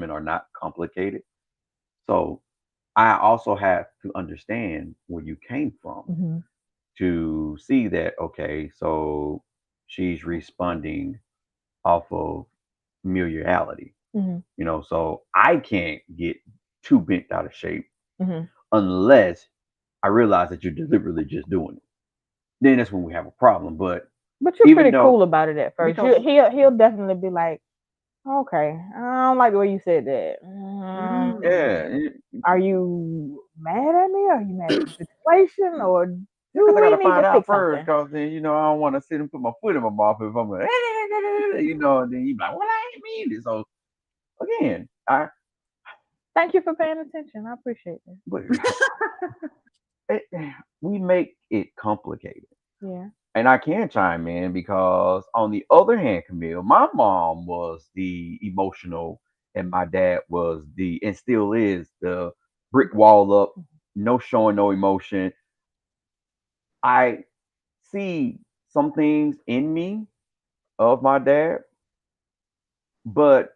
are not complicated. So I also have to understand where you came from Mm-hmm. to see that okay, so she's responding off of familiarity, Mm-hmm. so I can't get too bent out of shape Mm-hmm. unless I realize that you're deliberately just doing it. Then that's when we have a problem. But But you're even pretty though cool about it at first. because He'll definitely be like, okay, I don't like the way you said that. Mm. yeah, Are you mad at me? Are you mad at the situation? Or yeah, because do I we gotta need to find out fix first. something? Because then I don't want to sit and put my foot in my mouth if I'm like, and then you be like, well, I ain't mean it. So again, I Thank you for paying attention. I appreciate that. but it, we make it complicated. Yeah. And I can chime in because, on the other hand, Camille, my mom was the emotional, and my dad was and still is the brick wall up, no showing, no emotion. I see some things in me of my dad, but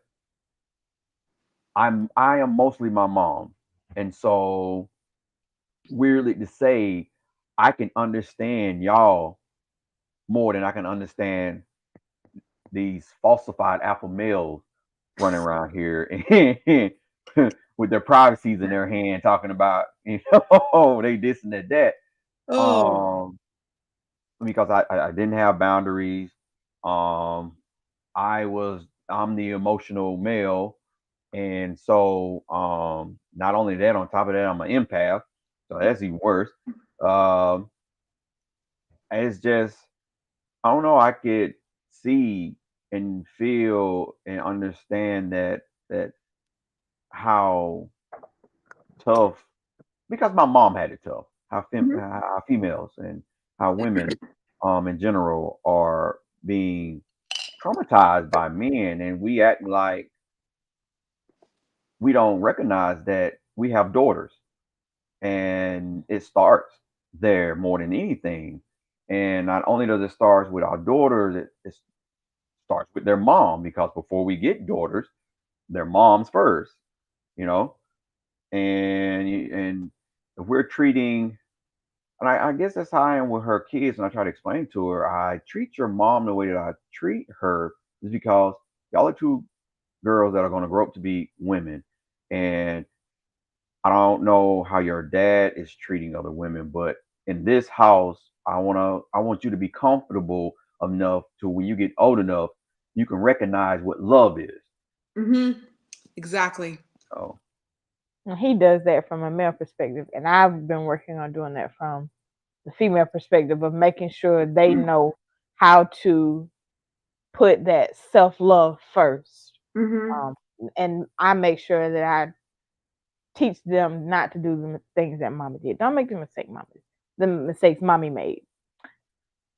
I am mostly my mom, and so weirdly to say, I can understand y'all more than I can understand these falsified alpha males running around here with their privacies in their hand, talking about they this and that. Oh. Um, because I didn't have boundaries. Um, I'm the emotional male, and so not only that, on top of that, I'm an empath, so that's even worse. Um, it's just I don't know. I could see and feel and understand that how tough, because my mom had it tough. Mhm. How females and how women in general are being traumatized by men, and we act like we don't recognize that we have daughters, and it starts there more than anything. And not only does it start with our daughters, it starts with their mom, because before we get daughters, their moms first, you know, and if we're treating, and I guess that's how I am with her kids, and I try to explain to her, I treat your mom the way that I treat her is because y'all are two girls that are going to grow up to be women, and I don't know how your dad is treating other women, but in this house, I want you to be comfortable enough to when you get old enough, you can recognize what love is. Mm-hmm. Exactly. So And he does that from a male perspective, and I've been working on doing that from the female perspective of making sure they know how to put that self love first. Mm-hmm. Um, and I make sure that I teach them not to do the things that mommy did. Don't make the mistakes mommy made,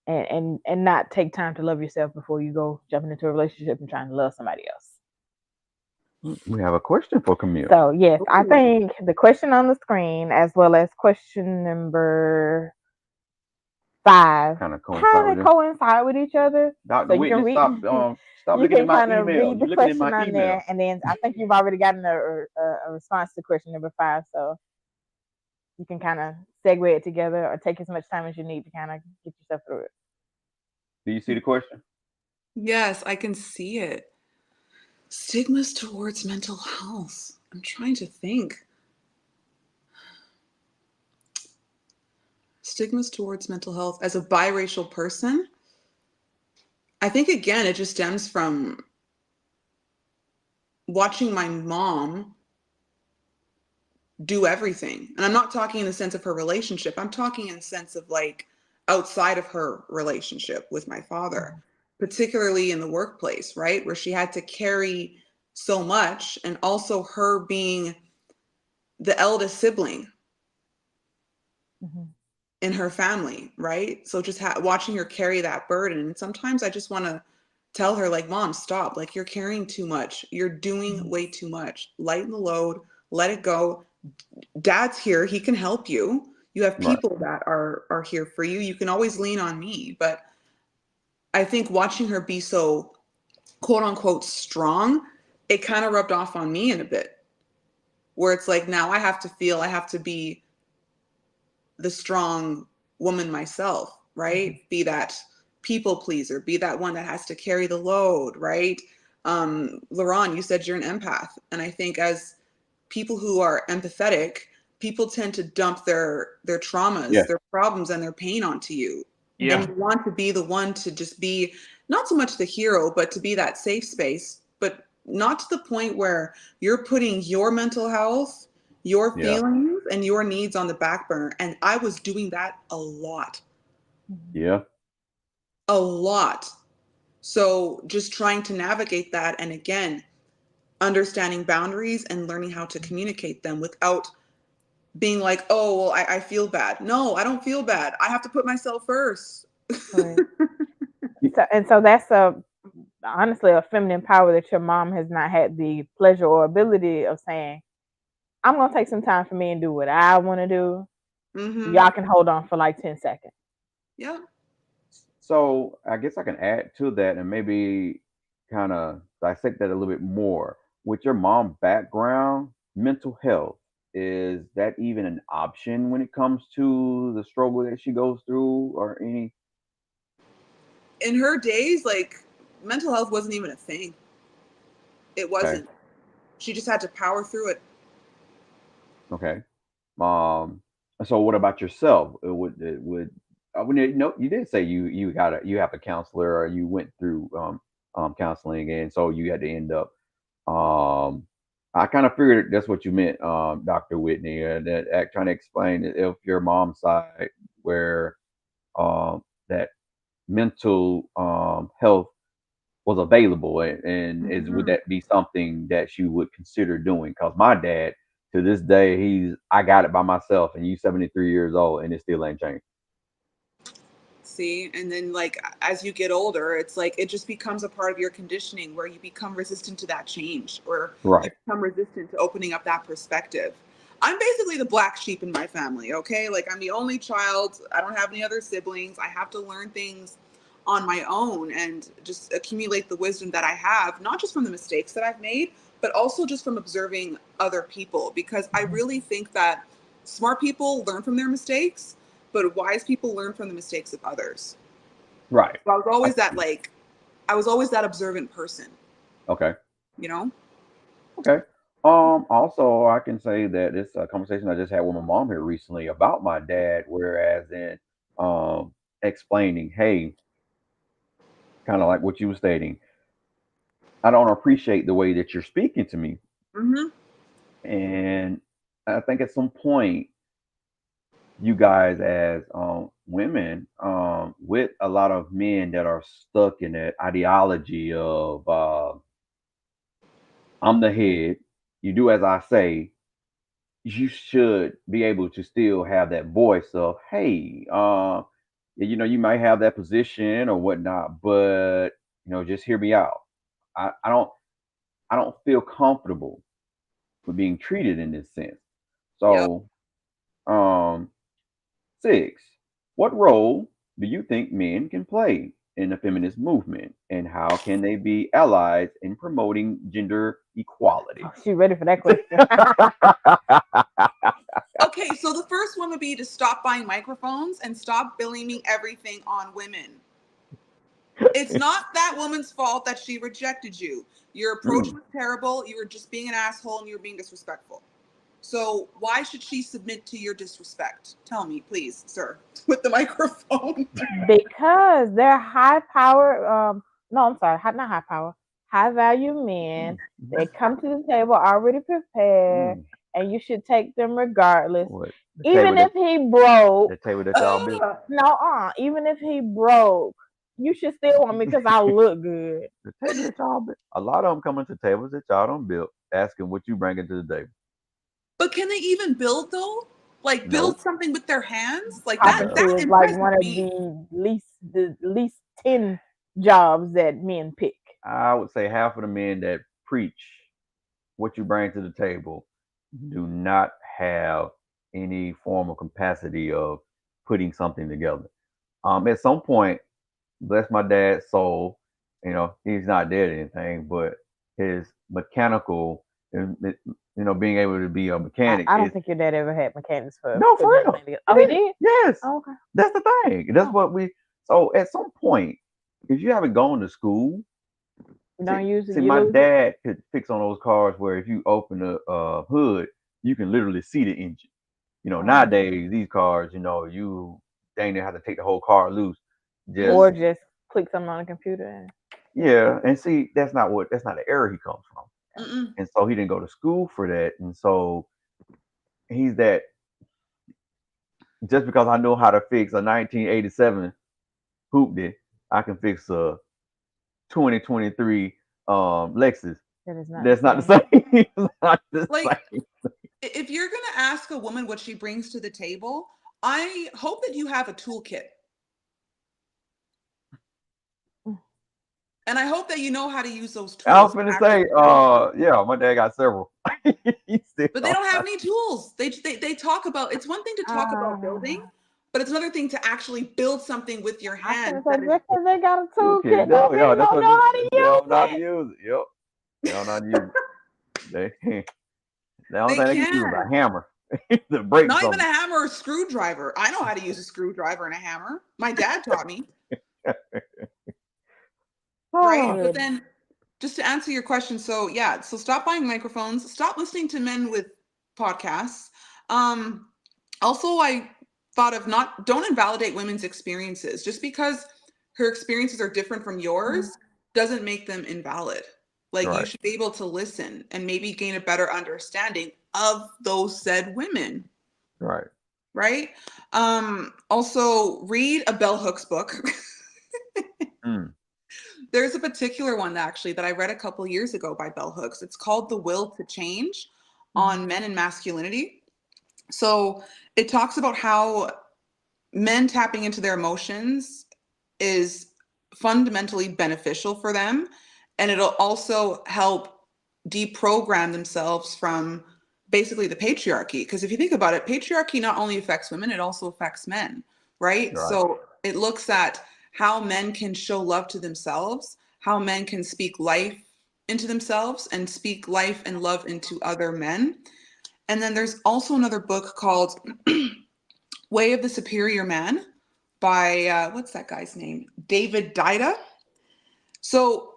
and not take time to love yourself before you go jumping into a relationship and trying to love somebody else. we have a question for Camille. So yes, I Ooh. think the question on the screen, as well as question number 5, Kind of coincide kind with of this. coincide with each other. So Dr. you can Whitney, read, stop you looking at can my kind of emails. read the You're looking at my question on emails. there, and then I think you've already gotten a response to question number 5. So you can kind of segue it together or take as much time as you need to kind of get yourself through it. Do you see the question? Yes, I can see it. Stigmas towards mental health. I'm trying to think. Stigmas towards mental health as a biracial person. I think again, it just stems from watching my mom do everything. And I'm not talking in the sense of her relationship. I'm talking in the sense of like outside of her relationship with my father, particularly in the workplace, right? Where she had to carry so much, and also her being the eldest sibling Mm-hmm. in her family, right? So just watching her carry that burden. And sometimes I just want to tell her, like, Mom, stop. Like, you're carrying too much. You're doing way too much. Lighten the load, let it go. Dad's here. He can help you. You have Right. people that are here for you. You can always lean on me. But I think watching her be so quote unquote strong, it kind of rubbed off on me in a bit, where it's like now I have to feel I have to be the strong woman myself, Mm-hmm. right? Be that people pleaser, be that one that has to carry the load, right? Laron, you said you're an empath. And I think as people who are empathetic, people tend to dump their traumas, Yeah. their problems, and their pain onto you. And Yeah. you want to be the one to just be not so much the hero, but to be that safe space, but not to the point where you're putting your mental health, your Yeah. feelings, and your needs on the back burner. And I was doing that a lot, Yeah. a lot. So just trying to navigate that. And again, understanding boundaries and learning how to communicate them without being like, oh, well, I feel bad. No, I don't feel bad. I have to put myself first. Right. So that's honestly a feminine power that your mom has not had the pleasure or ability of saying, I'm gonna take some time for me and do what I want to do. Mm-hmm. Y'all can hold on for like 10 seconds. Yeah. So I guess I can add to that and maybe kind of dissect that a little bit more. With your mom background, mental health, is that even an option when it comes to the struggle that she goes through or any? In her days, like mental health wasn't even a thing. It Okay. wasn't. She just had to power through it. Okay. Um, so what about yourself? It would when you did say you have a counselor or you went through counseling and so you had to end up um I kind of figured that's what you meant, Dr. Whitney, that trying to explain if your mom's side where that mental health was available and is would Mm-hmm. that be something that you would consider doing? Because my dad to this day I got it by myself and you 73 years old and it still ain't changed. See, and then like as you get older, it's like it just becomes a part of your conditioning where you become resistant to that change, or you Right. become resistant to opening up that perspective. I'm basically the black sheep in my family, okay? Like I'm the only child. I don't have any other siblings. I have to learn things on my own and just accumulate the wisdom that I have, not just from the mistakes that I've made, but also just from observing other people, because I really think that smart people learn from their mistakes, but wise people learn from the mistakes of others. Right. So I was always that observant person, Okay. you know? Okay. Also, I can say that it's a conversation I just had with my mom here recently about my dad, whereas in explaining, hey, kind of like what you were stating, I don't appreciate the way that you're speaking to me. Mm-hmm. And I think at some point, you guys as women, with a lot of men that are stuck in that ideology of I'm the head, you do as I say, you should be able to still have that voice of, hey, you might have that position or whatnot, but just hear me out. I don't feel comfortable with being treated in this sense. Yep. So, um, six, what role do you think men can play in the feminist movement, and how can they be allies in promoting gender equality? Oh, she ready for that question. Okay, so the first one would be to stop buying microphones and stop blaming everything on women. It's not that woman's fault that she rejected you. Your approach Mm, was terrible. You were just being an asshole and you were being disrespectful. So why should she submit to your disrespect? Tell me, please, sir, with the microphone. Because they're high power, no, I'm sorry, not high power, high value men. mm, They come to the table already prepared, mm. and you should take them regardless. What Even if he broke, the table that y'all built? no, even if he broke, you should still want me because I look good. The table that y'all built. A lot of them coming to tables that y'all don't build, asking what you bringing to the table. But can they even build though? Like build Nope. something with their hands? Like that No. Carpentry that is like impresses one of me. the least 10 jobs that men pick. I would say half of the men that preach what you bring to the table do not have any form of capacity of putting something together. At some point, bless my dad's soul, he's not dead or anything, but his mechanical, being able to be a mechanic I don't is think your dad ever had mechanics for no for putting real. anything together. Oh, he did? Yes, Oh, okay. that's the thing. That's Oh. what we. So at some point, if you haven't gone to school, You don't use it, see, you my lose it. dad could fix on those cars where if you open the hood, you can literally see the engine. Nowadays these cars, you dang near have to take the whole car loose. Just Or just click something on the computer. And yeah, and see, that's not the era he comes from, Mm-mm. and so he didn't go to school for that, and so he's that. Just because I know how to fix a 1987 hoopty, I can fix a 2023 Lexus. that is not That's the not the same. same. It's not the Like same. if you're gonna ask a woman what she brings to the table, I hope that you have a toolkit. And I hope that you know how to use those I was tools. gonna say, yeah, my dad got several. He still But they don't have any tools. They talk about, it's one thing to talk about building, but it's another thing to actually build something with your I hands. can say just because they got a toolkit. toolkit No, don't mean yeah, they that's don't what know how to they don't know how to use it. use it. Yep, they don't know how to use it. The only They thing they can use is a can. hammer to break Not even something. a hammer or a screwdriver. I know how to use a screwdriver and a hammer. My dad taught me, right? Oh, But Good. then just to answer your question, so yeah, so stop buying microphones, stop listening to men with podcasts. Um, Also, I thought of not don't invalidate women's experiences. Just because her experiences are different from yours doesn't make them invalid. Like you right, should be able to listen and maybe gain a better understanding of those said women, right. right? Also read a bell hooks book. Mm, There's a particular one actually that I read a couple years ago by bell hooks. It's called The Will to Change on Men and Masculinity. So it talks about how men tapping into their emotions is fundamentally beneficial for them. And it'll also help deprogram themselves from basically the patriarchy. Because if you think about it, patriarchy not only affects women, it also affects men, right? right, So it looks at how men can show love to themselves, how men can speak life into themselves and speak life and love into other men. And then there's also another book called Way of the Superior Man by, what's that guy's name? David Dida. So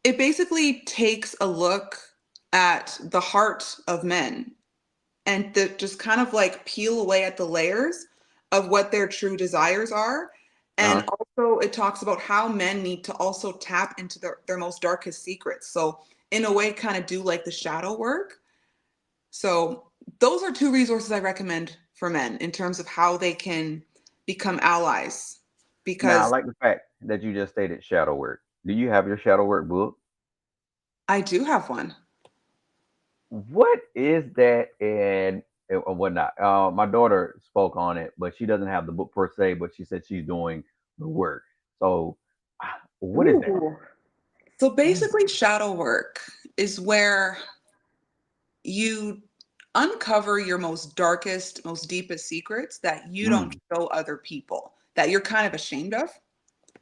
it basically takes a look at the heart of men and just kind of like peel away at the layers of what their true desires are. And Uh-huh. also it talks about how men need to also tap into their most darkest secrets. So in a way, kind of do like the shadow work. So those are two resources I recommend for men in terms of how they can become allies. Now, I Because like the fact that you just stated shadow work. Do you have your shadow work book? I do have one. What is that and whatnot? My daughter spoke on it, but she doesn't have the book per se, but she said she's doing the work. So, what is that? Ooh. So basically, shadow work is where you uncover your most darkest, most deepest secrets that you don't Mm, show other people, that you're kind of ashamed of.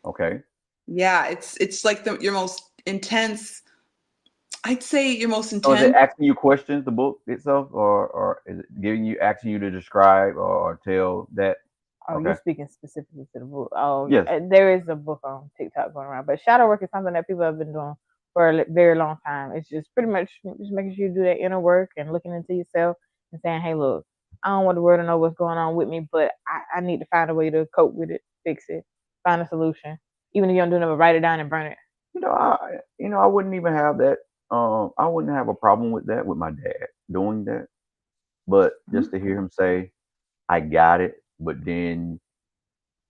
okay. Yeah, it's like your most intense, I'd say your most So, is it intense. asking you questions, the book itself, or is it giving you asking you to describe or tell that? Oh, you're Okay. speaking specifically to the book. Oh, Yes. there is a book on TikTok going around, but shadow work is something that people have been doing for a very long time. It's just pretty much just making sure you do that inner work and looking into yourself and saying, "Hey, look, I don't want the world to know what's going on with me, but I need to find a way to cope with it, fix it, find a solution. Even if you don't do nothing, write it down and burn it." I wouldn't even have that. I wouldn't have a problem with that with my dad doing that. But just Mhm, to hear him say, "I got it," but then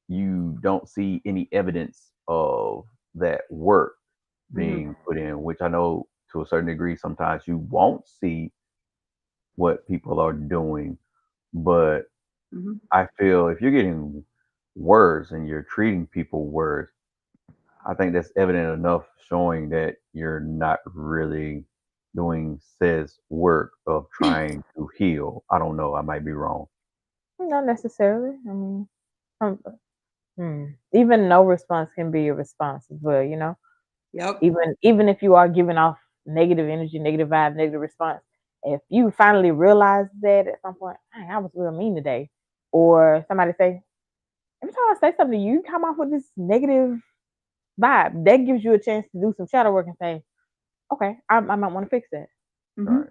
you don't see any evidence of that work mhm, being put in, which I know to a certain degree sometimes you won't see what people are doing. But mhm. I feel if you're getting words and you're treating people words, I think that's evident enough showing that you're not really doing says work of trying to heal. I don't know. I might be wrong. Not necessarily. I mean, um, even no response can be a response as well. Yep. Even if you are giving off negative energy, negative vibe, negative response, if you finally realize that at some point, "Dang, I was real mean today," or somebody say, "Every time I say something to you, you come off with this negative vibe," that gives you a chance to do some shadow work and say, "Okay, I might want to fix that. Mhm. Right.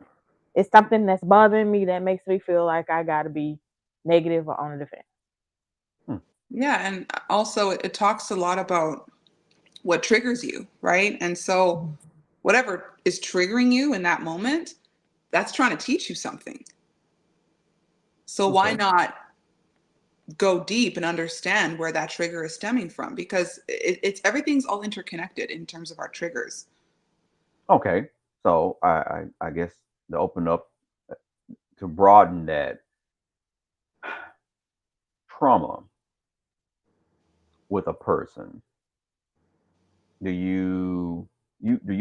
It's something that's bothering me that makes me feel like I got to be negative or on the defense." Hmm. Yeah, and also it talks a lot about what triggers you, right? And so whatever is triggering you in that moment, that's trying to teach you something. So why Okay. not go deep and understand where that trigger is stemming from? Because it's everything's all interconnected in terms of our triggers. Okay. So I guess to open up to broaden that trauma with a person, do you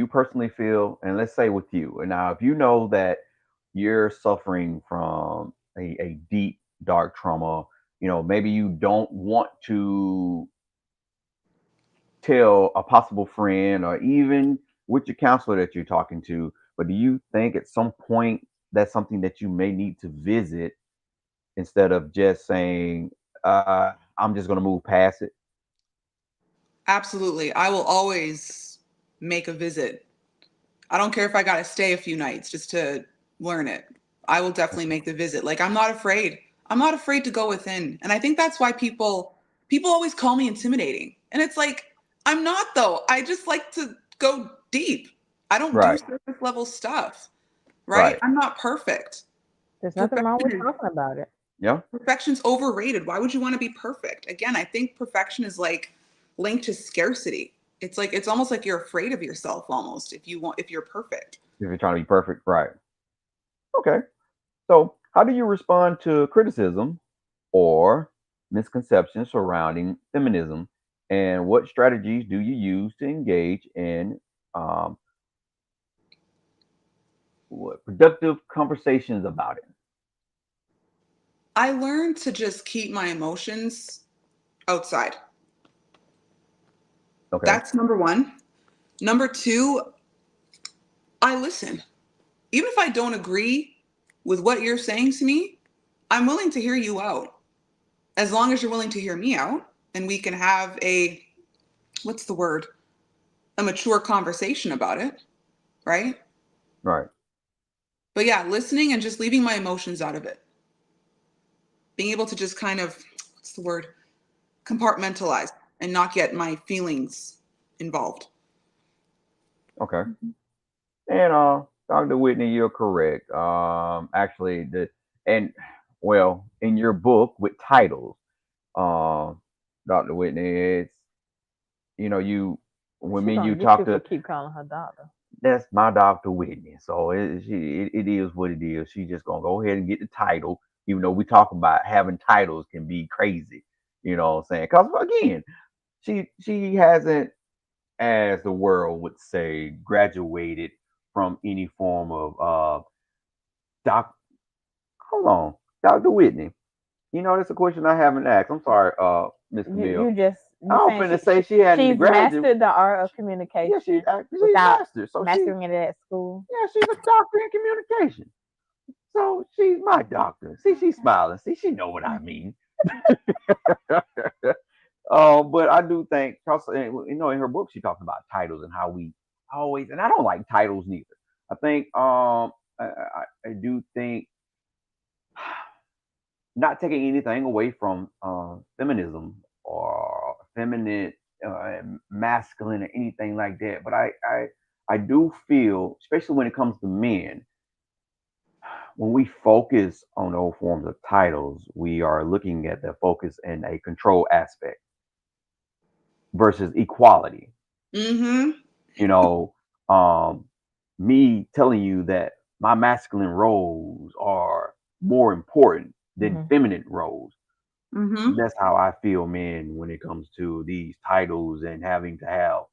personally feel, and let's say with you, and now if you know that you're suffering from a deep dark trauma, maybe you don't want to tell a possible friend or even with your counselor that you're talking to, but do you think at some point that's something that you may need to visit instead of just saying, I'm just going to move past it? Absolutely. I will always make a visit. I don't care if I got to stay a few nights just to learn it. I will definitely make the visit. Like I'm not afraid. I'm not afraid to go within. And I think that's why people always call me intimidating. And it's like I'm not though. I just like to go deep. I don't do Right, surface level stuff, right? right. I'm not perfect. There's nothing wrong Perfection with is talking about it. Yeah. Perfection's overrated. Why would you want to be perfect? Again, I think perfection is like linked to scarcity. It's like it's almost like you're afraid of yourself almost if you're perfect. If you're trying to be perfect, right. Okay. So, how do you respond to criticism or misconceptions surrounding feminism? And what strategies do you use to engage in um, productive conversations about it? I learned to just keep my emotions outside. Okay. That's number one. Number two, I listen. Even if I don't agree with what you're saying to me, I'm willing to hear you out. As long as you're willing to hear me out and we can have what's the word? A mature conversation about it, right? Right. But yeah, listening and just leaving my emotions out of it. Being able to just kind of, what's the word? Compartmentalize and not get my feelings involved. Okay. And Dr. Whitney, you're correct. Actually, and well, in your book with titles, Dr. Whitney, it's you when She me and gonna you get you talk for to keep calling her doctor. that's my Dr. Whitney. So it is what it is. She just gonna go ahead and get the title, even though we talk about having titles can be crazy. You know what I'm saying? Because again, she hasn't, as the world would say, graduated from any form of doc. Hold on, Dr. Whitney. That's a question I haven't asked. I'm sorry, Miss Camille. I You was saying finna say she hadn't she's graduated. mastered the art of Yeah, communication she's without mastered. So mastering it at school. she's a doctor in communication. So she's my doctor. See, she's smiling. See, she know what I mean. But I do think, also, in her book, she talks about titles and how we always, and I don't like titles neither. I think, I do think, not taking anything away from feminism or feminine, masculine, or anything like that. But I do feel, especially when it comes to men, when we focus on those forms of titles, we are looking at the focus in a control aspect versus equality. Mm-hmm. You know, me telling you that my masculine roles are more important than feminine roles. Mm-hmm. That's how I feel, man, when it comes to these titles and having to have,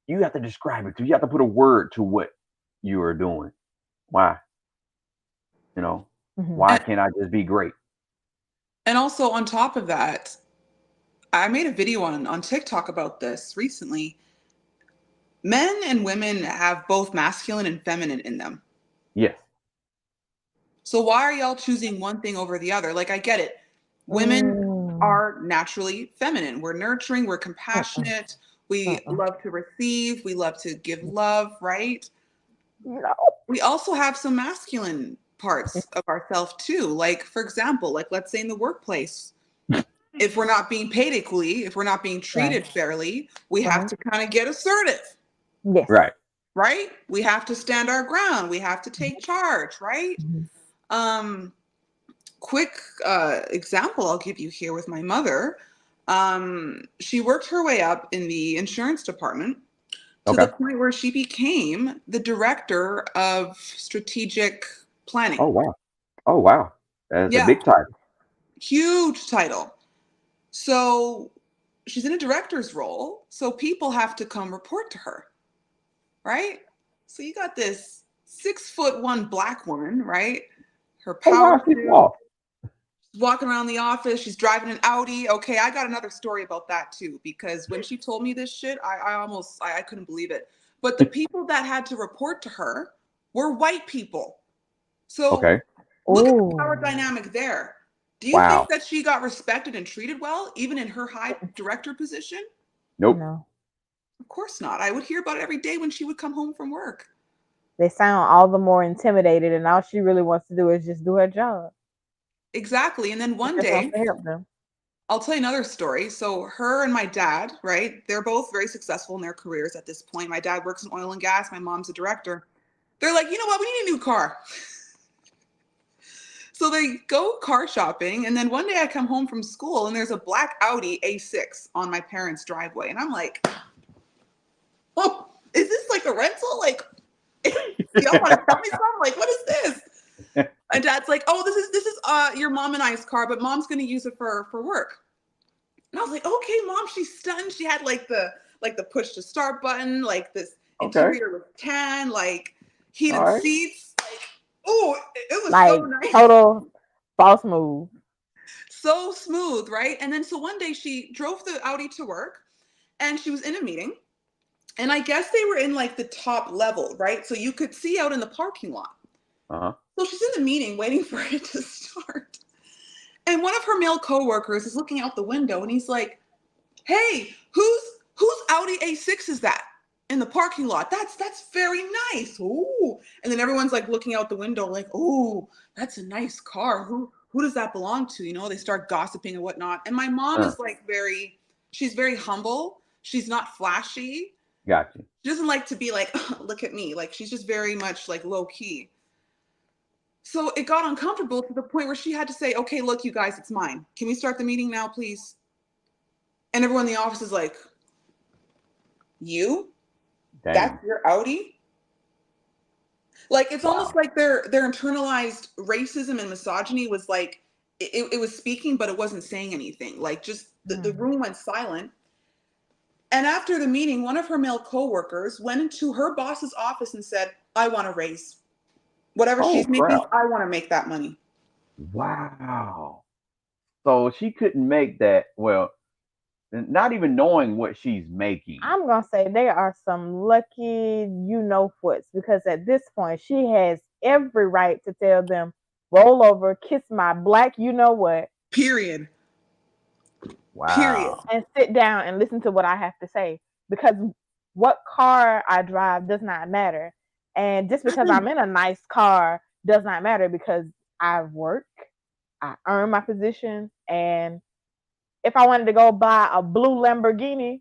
you have to describe it to, you have to put a word to what you are doing. Why? Why And, can't I just be great? and also on top of that, I made a video on TikTok about this recently. Men and women have both masculine and feminine in them. Yes. So why are y'all choosing one thing over the other? Like, I get it. Women Mm. are naturally feminine. We're nurturing, we're compassionate, we love to receive, we love to give love, right? No. We also have some masculine parts of ourselves too. Like, for example, like let's say in the workplace, if we're not being paid equally, if we're not being treated fairly, we have to kind of get assertive. Yes. Right. Right? We have to stand our ground. We have to take charge, right? Quick example I'll give you here with my mother. She worked her way up in the insurance department to the Okay. point where she became the director of strategic planning. Oh wow. Oh wow. That's a Yeah, big title. huge title. So she's in a director's role. So people have to come report to her, right? So you got this 6'1" black woman, right? Her Oh power wow, she's suit, off. walking around the office. She's driving an Audi. Okay, I got another story about that too, because when she told me this shit, I couldn't believe it. But the people that had to report to her were white people. So Okay. look at the power dynamic there. Do you think Wow. that she got respected and treated well, even in her high director position? Nope. No. Of course not. I would hear about it every day when she would come home from work. They sound all the more intimidated, and all she really wants to do is just do her job. Exactly. And then She one just wants day, to help them. I'll tell you another story. So her and my dad, right? They're both very successful in their careers at this point. My dad works in oil and gas. My mom's a director. They're like, you know what? We need a new car. So they go car shopping. And then one day I come home from school and there's a black Audi A6 on my parents' driveway. And I'm like, oh, is this like a rental? Like, y'all want to tell me something? Like, what is this? And dad's like, oh, this is your mom and I's car, but mom's gonna use it for work. And I was like, okay, mom, she's stunned. She had like the push to start button, like this Okay. interior was tan, like All heated right. seats. Like, oh, it was Like so nice. total false move. So smooth, right? And then so one day she drove the Audi to work and she was in a meeting And I guess they were in like the top level, right? So you could see out in the parking lot. Uh-huh. So she's in the meeting waiting for it to start. And one of her male coworkers is looking out the window and he's like, "Hey, whose Audi A6 is that in the parking lot? That's very nice." Ooh. And then everyone's like looking out the window like, "Oh, that's a nice car. Who does that belong to?" You know, they start gossiping and whatnot. And my mom is like she's very humble. She's not flashy. Gotcha. She doesn't like to be like, "Look at me." Like she's just very much like low key. So it got uncomfortable to the point where she had to say, "Okay, look, you guys, it's mine. Can we start the meeting now, please?" And everyone in the office is like, "You? Dang. That's your Audi?" Like it's almost like their internalized racism and misogyny was like it was speaking, but it wasn't saying anything. Like just the room went silent. And after the meeting, one of her male coworkers went into her boss's office and said, "I want a raise. Whatever Oh she's making, crap. I want to make that money." Wow. So she couldn't make that, well, not even knowing what she's making. I'm gonna say they are some lucky whats, because at this point she has every right to tell them, roll over, kiss my black what, Period. Wow. Period. and sit down and listen to what I have to say. Because what car I drive does not matter. And just because I'm in a nice car does not matter, because I work, I earn my position, and if I wanted to go buy a blue Lamborghini,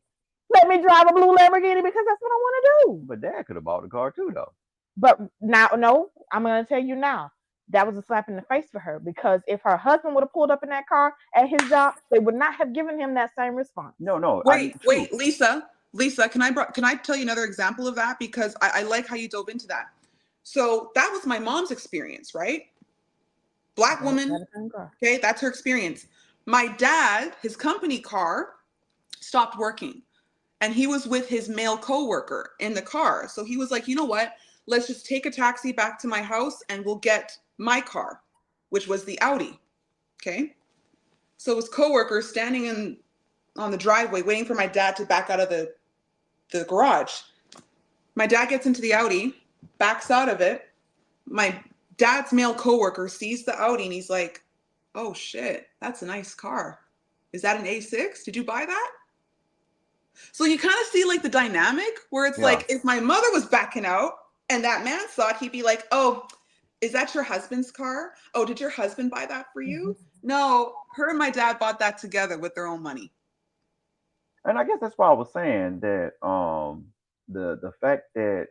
let me drive a blue Lamborghini, because that's what I want to do. But Dad could have bought the car too, though. But now, no, I'm going to tell you now, that was a slap in the face for her, because if her husband would have pulled up in that car at his job, they would not have given him that same response. No. Wait, Lisa, can I tell you another example of that? Because I like how you dove into that. So that was my mom's experience, right? Black woman. Okay, that's her experience. My dad, his company car stopped working, and he was with his male coworker in the car. So he was like, "You know what? Let's just take a taxi back to my house and we'll get my car," which was the Audi. Okay. So his coworker standing on the driveway waiting for my dad to back out of the garage. My dad gets into the Audi, backs out of it. My dad's male coworker sees the Audi and he's like, "Oh shit, that's a nice car. Is that an A6? Did you buy that?" So you kind of see like the dynamic where it's like, if my mother was backing out and that man saw it, he'd be like, "Oh, is that your husband's car? Oh, did your husband buy that for you?" No, her and my dad bought that together with their own money. And I guess that's why I was saying that the fact that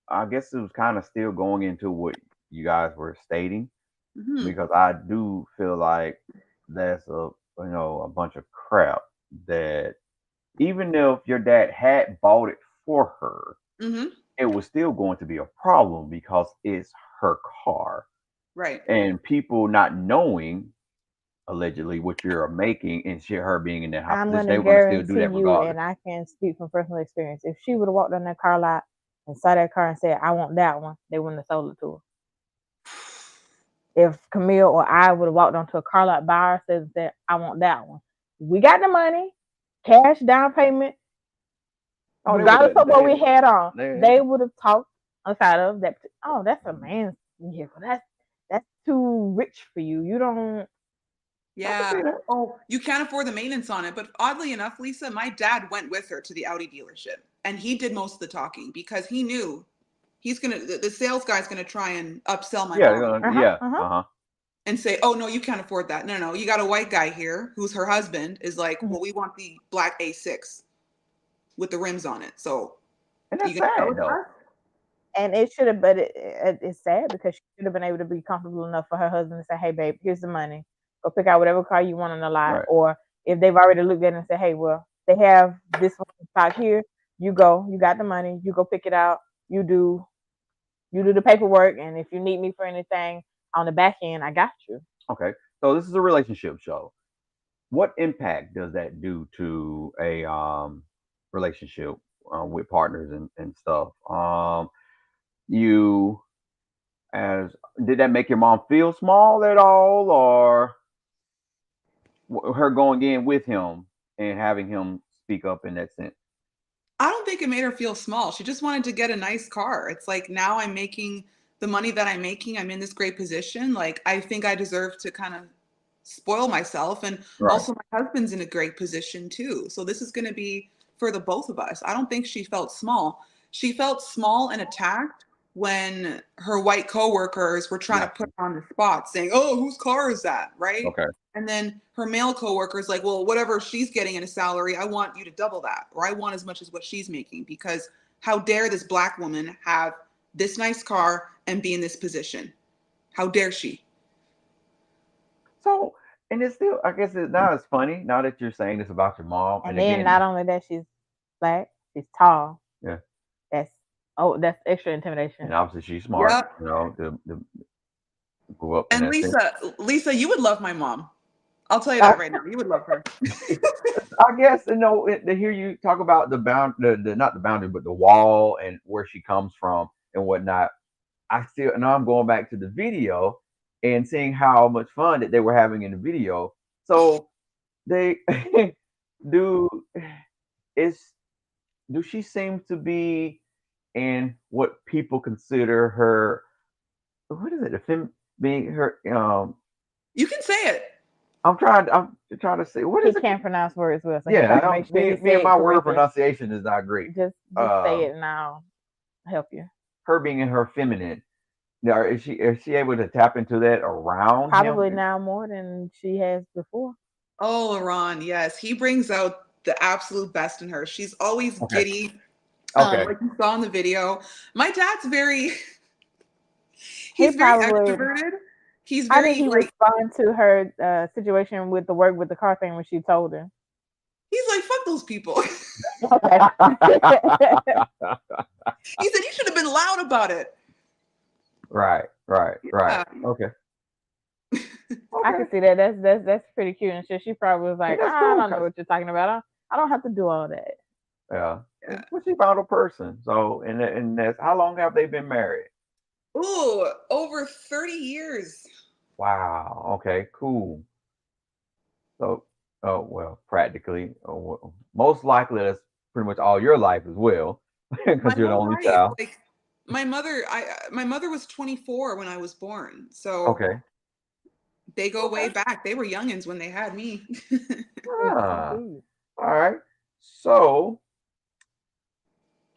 I guess it was kind of still going into what you guys were stating, because I do feel like that's a bunch of crap, that even if your dad had bought it for her, it was still going to be a problem because it's her car. Right. And people not knowing allegedly what you're making and her being in that house, I'm going they to were going to still do guarantee that you, regardless. and I can speak from personal experience, if she would have walked on that car lot and saw that car and said, "I want that one," they wouldn't have sold it to her. If Camille or I would have walked onto a car lot by ourselves and said, "I want that one," we got the money, cash down payment, regardless of what we had on, they would have talked outside of that. "Oh, that's a man's vehicle. That's too rich for you. You don't." Yeah. Oh, you can't afford the maintenance on it. But oddly enough, Lisa, my dad went with her to the Audi dealership and he did most of the talking because he knew the sales guy's gonna try and upsell my mom. And say, "Oh no, you can't afford that. No, you got a white guy here who's her husband is like, well, we want the black A6 with the rims on it. So and that's sad though. And it should have, but it's sad because she should have been able to be comfortable enough for her husband to say, "Hey, babe, here's the money. Go pick out whatever car you want on the lot." Right. Or if they've already looked at it and said, "Hey, well, they have this one stock here. You go. You got the money. You go pick it out. You do the paperwork. And if you need me for anything on the back end, I got you." Okay. So this is a relationship show. What impact does that do to a relationship with partners and stuff? You did that make your mom feel small at all, or her going in with him and having him speak up in that sense? I don't think think it made her feel small. She just wanted to get a nice car. It's like, now I'm making the money that I'm making. I'm in this great position. Like, I think I deserve to kind of spoil myself. And Right. also, my husband's in a great position too. So this is going to be for the both of us. I don't think she felt small. She felt small and attacked when her white coworkers were trying to put her on the spot, saying, "Oh, whose car is that?" Right? Okay. And then her male coworkers like, "Well, whatever she's getting in a salary, I want you to double that, or I want as much as what she's making, because how dare this black woman have this nice car and be in this position? How dare she?" So, and it's still, I guess now it's funny now that you're saying this about your mom. And And then again, not only that, she's black, she's tall. yeah, That's extra intimidation. and obviously she's smart. Yep. You know, grew up in And that sense. Lisa, you would love my mom. I'll tell you that right now. You would love her. I guess, you know, to hear you talk about the not the boundary, but the wall and where she comes from and whatnot. I still, now I'm going back to the video and seeing how much fun that they were having in the video. So they do is do she seem to be in what people consider her, what is it, being her, You can say it. I'm trying to say, what He is it? can't pronounce words well, so he Yeah, gotta make sure me you say and it my word correctly. pronunciation is not great. Just say it and I'll help you. Her being in her feminine. Now, is she able to tap into that around Probably him? now more than she has before. Oh, Ron, yes. He brings out the absolute best in her. She's always Okay. giddy. Okay. Like you saw in the video. My dad's very He he's very probably. extroverted. He's How very did he like, respond to her situation with the work with the car thing when she told her? he's like, fuck those people. Okay. He said, you should have been loud about it. Right. Yeah. Okay. I can see that. That's pretty cute and shit. She probably was like, that's I cool, don't know what you're talking about. I don't have to do all that. Yeah. Yeah. Well, she found a person. So, and that's, how long have they been married? Ooh, over 30 years. Wow. Okay. Cool. So, oh well, practically, most likely that's pretty much all your life as well, My because you're the whole only life. child. Like my mother was 24 when I was born. So Okay. they go way Okay. back. They were youngins when they had me. Ah, Indeed. all right. So,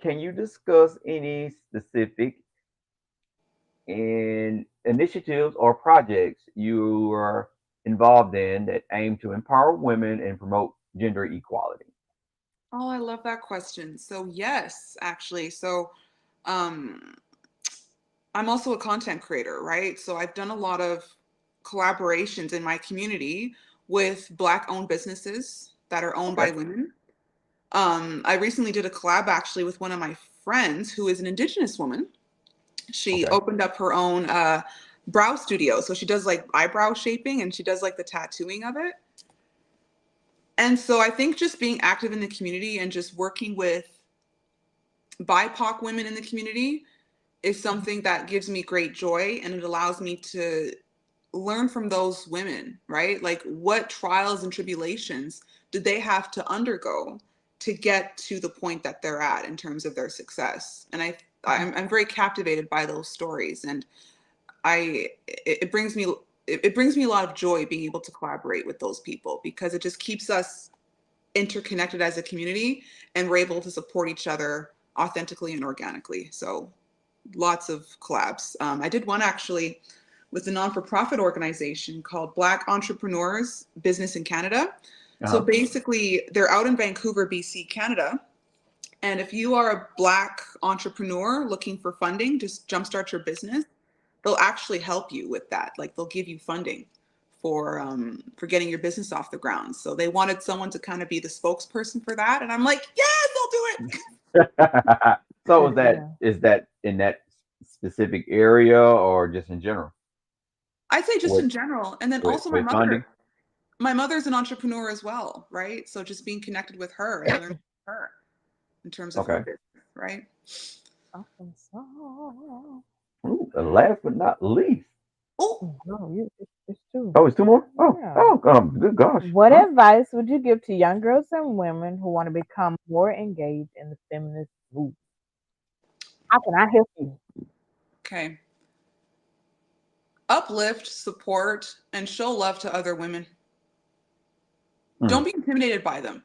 can you discuss any specific initiatives or projects you are involved in that aim to empower women and promote gender equality? Oh, I love that question. So yes, actually. So um I'm also a content creator, right? So I've done a lot of collaborations in my community with Black owned businesses that are owned by Okay. women. I recently did a collab actually with one of my friends who is an Indigenous woman. She Okay. opened up her own brow studio. So she does like eyebrow shaping and she does like the tattooing of it. And so I think just being active in the community and just working with BIPOC women in the community is something that gives me great joy, and it allows me to learn from those women, right? Like, what trials and tribulations did they have to undergo to get to the point that they're at in terms of their success? And I'm very captivated by those stories, and it brings me it brings me a lot of joy being able to collaborate with those people, because it just keeps us interconnected as a community, and we're able to support each other authentically and organically. So lots of collabs. I did one actually with a non-for-profit organization called Black Entrepreneurs Business in Canada. So Uh-huh. basically, they're out in Vancouver, BC, Canada. And if you are a Black entrepreneur looking for funding to jumpstart your business, they'll actually help you with that. Like, they'll give you funding for getting your business off the ground. So they wanted someone to kind of be the spokesperson for that, and I'm like, yes, I'll do it. So Good deal. is that in that specific area or just in general I'd say just with in general, and then also with funding? my mother's an entrepreneur as well, right? So just being connected with her and learning from her in terms of her Okay. business, right? Awesome. So, Ooh, and last but not least. Oh, no, it's true. Oh, it's two more? Yeah. Good gosh. What Huh? advice would you give to young girls and women who want to become more engaged in the feminist Ooh. How can I help you? Okay. Uplift, support, and show love to other women. Mm. Don't be intimidated by them.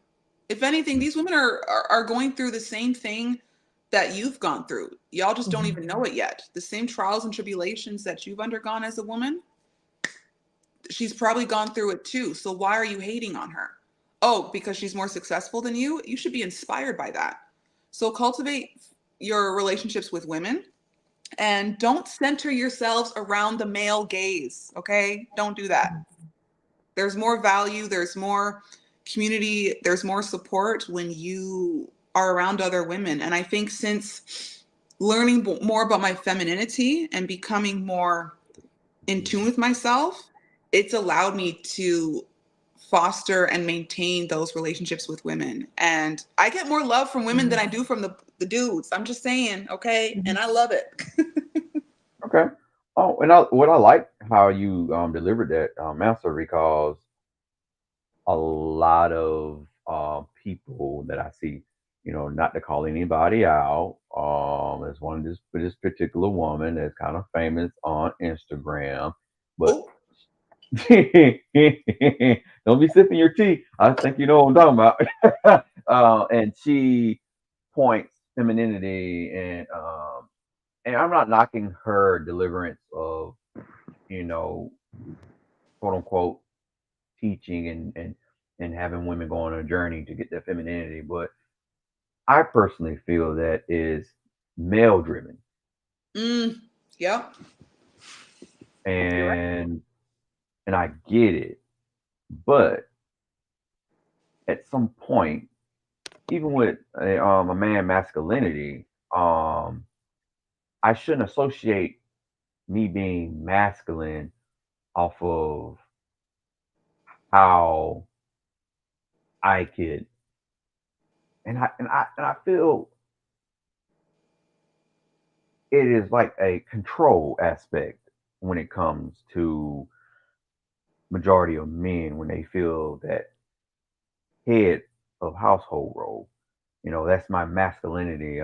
If anything, these women are going through the same thing that you've gone through. Y'all just don't even know it yet. The same trials and tribulations that you've undergone as a woman, she's probably gone through it too. So why are you hating on her? Oh, because she's more successful than you? You should be inspired by that. So cultivate your relationships with women and don't center yourselves around the male gaze, okay? Don't do that. There's more value, there's more community, there's more support when you are around other women. And I think since learning more about my femininity and becoming more in tune with myself, it's allowed me to foster and maintain those relationships with women. And I get more love from women than I do from the dudes. I'm just saying, okay? And I love it. Okay. Oh, and what I like how you delivered that answer, because a lot of people that I see, not to call anybody out, there's one this particular woman that's kind of famous on Instagram, but Oh, don't be sipping your tea. I think you know what I'm talking about. And she points femininity, and I'm not knocking her deliverance of, you know, quote unquote teaching and having women go on a journey to get their femininity, but I personally feel that is male driven, mm, yep. You're right. and I get it, but at some point, even with a man masculinity, I shouldn't associate me being masculine off of how I could, and I feel it is like a control aspect when it comes to majority of men, when they feel that head of household role. That's my masculinity.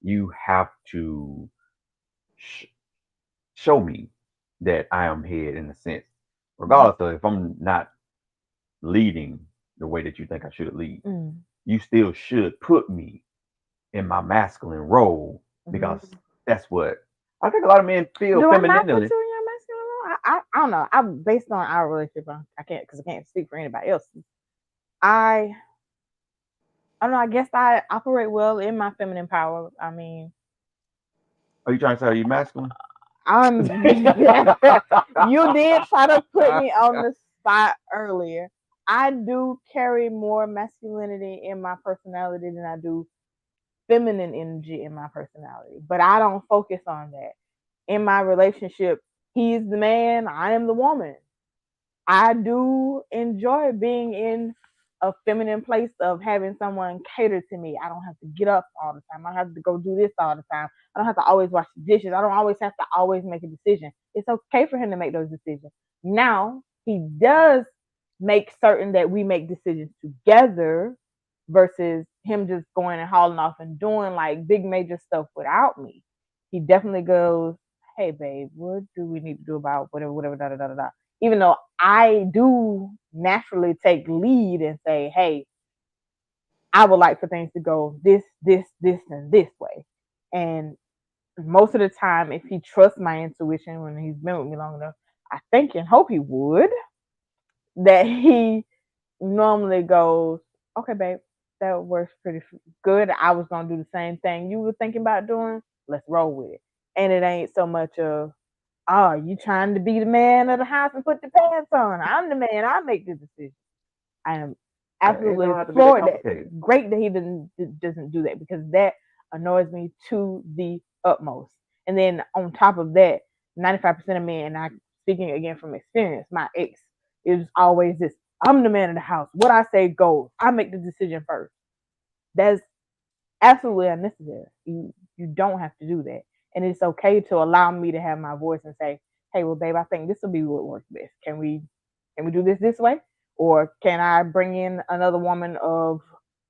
You have to sh- show me that I am head in a sense, regardless of if I'm not leading the way that you think I should lead. Mm. You still should put me in my masculine role, because that's what I think a lot of men feel Do I not put femininely. you in your masculine role? I don't know. I'm based on our relationship. I can't, because I can't speak for anybody else. I I don't know. I guess I operate well in my feminine power. I mean, Are you trying to say, are you masculine? I'm. You did try to put me on the spot earlier. I do carry more masculinity in my personality than I do feminine energy in my personality, but I don't focus on that. In my relationship, he's the man, I am the woman. I do enjoy being in a feminine place of having someone cater to me. I don't have to get up all the time. I don't have to go do this all the time. I don't have to always wash the dishes. I don't always have to always make a decision. It's okay for him to make those decisions. Now, he does make certain that we make decisions together versus him just going and hauling off and doing like big major stuff without me. He definitely goes, hey babe, what do we need to do about whatever, whatever, da da da da da. Even though I do naturally take lead and say, hey, I would like for things to go this, and this way. And most of the time, if he trusts my intuition when he's been with me long enough, I think and hope he would, that he normally goes, okay, babe, that works pretty good. I was going to do the same thing you were thinking about doing. Let's roll with it. And it ain't so much of, oh, you trying to be the man of the house and put the pants on. I'm the man. I make the decision. I am It absolutely don't have to be that floored. That complicated. great that he doesn't do that, because that annoys me to the utmost. And then on top of that, 95% of men, and I speaking again from experience, my ex is always this: I'm the man of the house. What I say goes. I make the decision first. That's absolutely unnecessary. You don't have to do that. And it's okay to allow me to have my voice and say, hey, well, babe, I think this will be what works best. Can we do this way? Or can I bring in another woman of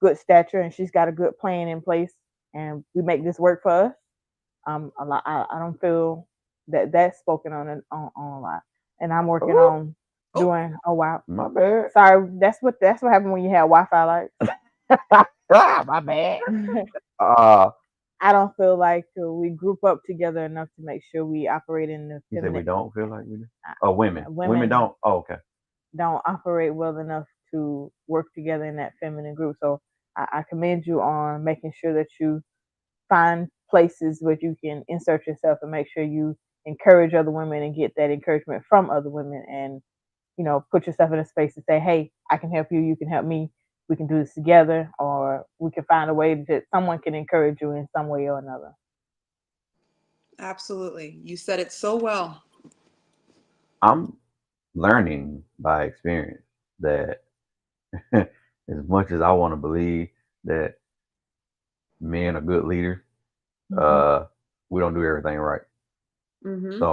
good stature and she's got a good plan in place and we make this work for us. A lot. I don't feel that that's spoken on a lot, and I'm working Oh, on Oh, doing. Oh wow, my bad. sorry. That's what happened when you have Wi-Fi lights. My bad. Uh, I don't feel like we group up together enough to make sure we operate in the you say we feminine. don't feel like we do? Oh, women. Women Women don't. Oh, okay. don't operate well enough to work together in that feminine group. So I commend you on making sure that you find places where you can insert yourself and make sure you encourage other women and get that encouragement from other women, and put yourself in a space to say, hey, I can help you, you can help me, we can do this together, or we can find a way that someone can encourage you in some way or another. absolutely. You said it so well. I'm learning by experience that as much as I want to believe that men are good leaders, Mm-hmm. we don't do everything right. Mm-hmm.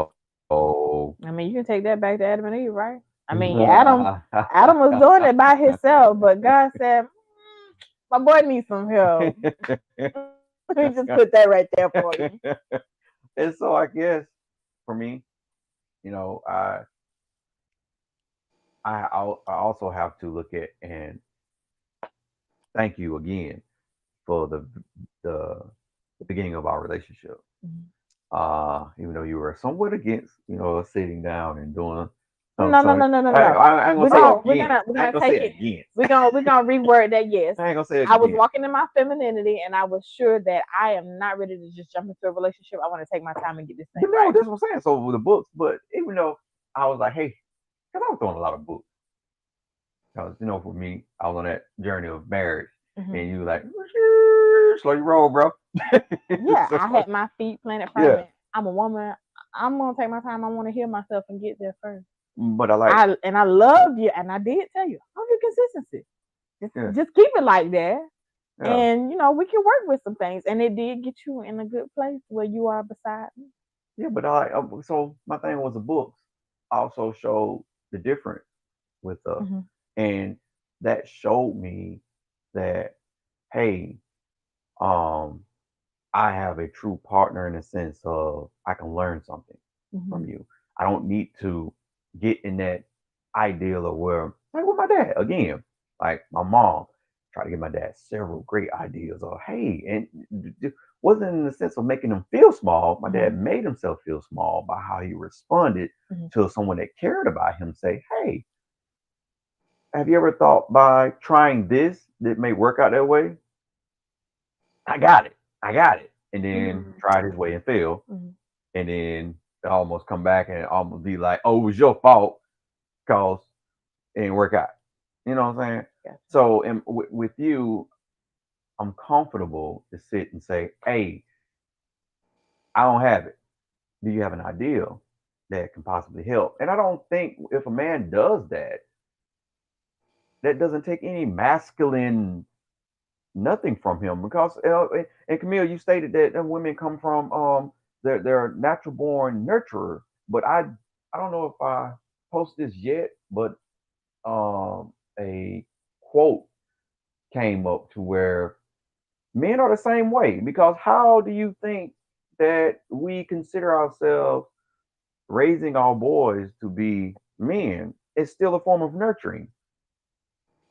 So, I mean, you can take that back to Adam and Eve, right? I mean, Adam was doing it by himself, but God said, my boy needs some help. Let me just put that right there for you. And so I guess for me, you know, I also have to look at and thank you again for the beginning of our relationship. Mhm. Even though you were somewhat against, us sitting down and doing No, no, some, no, no, no, I, no. I ain't gonna We're say gonna we're against. gonna we're I ain't gonna gonna say take it. against. We're gonna reword that. Yes, I ain't gonna say I was against. walking in my femininity, and I was sure that I am not ready to just jump into a relationship. I want to take my time and get this thing But no, right. that's what I'm saying. So with the books, but even though I was like, hey, because I was doing a lot of books. Because for me, I was on that journey of marriage, Hmm. and you like slow your roll, bro. Yeah, So, I had my feet planted firm. yeah, And I'm a woman. I'm gonna take my time. I want to heal myself and get there first. but I like, I loved you, and I did tell you, love your consistency. yeah, Just keep it like that, yeah, and we can work with some things. And it did get you in a good place where you are beside me. yeah. But I like, so my thing was the books also showed the difference with us, Hmm. and that showed me that hey, um, I have a true partner in the sense of I can learn something Hmm. from you. I don't need to get in that ideal of where, like with my dad, again, like my mom tried to give my dad several great ideas of, hey, and wasn't in the sense of making him feel small. My dad Hmm. made himself feel small by how he responded Hmm. to someone that cared about him say, hey, have you ever thought by trying this that may work out that way? I got it. I got it. And then Mm-hmm. tried his way and failed. Hmm. And then almost come back and almost be like, oh, it was your fault because it didn't work out. You know what I'm saying? Gotcha. So with you, I'm comfortable to sit and say, hey, I don't have it. Do you have an idea that can possibly help? And I don't think if a man does that, that doesn't take any masculine nothing from him because and Camille, you stated that women come from they're natural born nurturer, but I don't know if I post this yet, but a quote came up to where men are the same way because how do you think that we consider ourselves raising our boys to be men? It's still a form of nurturing,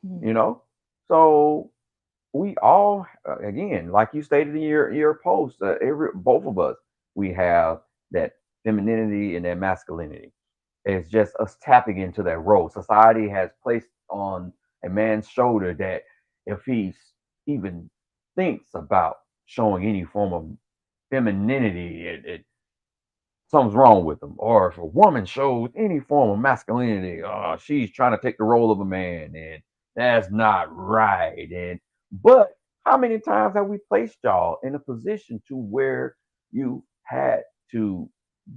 Hmm. you know. So we all again like you stated in your post both of us we have that femininity and that masculinity. It's just us tapping into that role society has placed on a man's shoulder that if he even thinks about showing any form of femininity something's wrong with them, or if a woman shows any form of masculinity, she's trying to take the role of a man, and that's not right. And but how many times have we placed y'all in a position to where you had to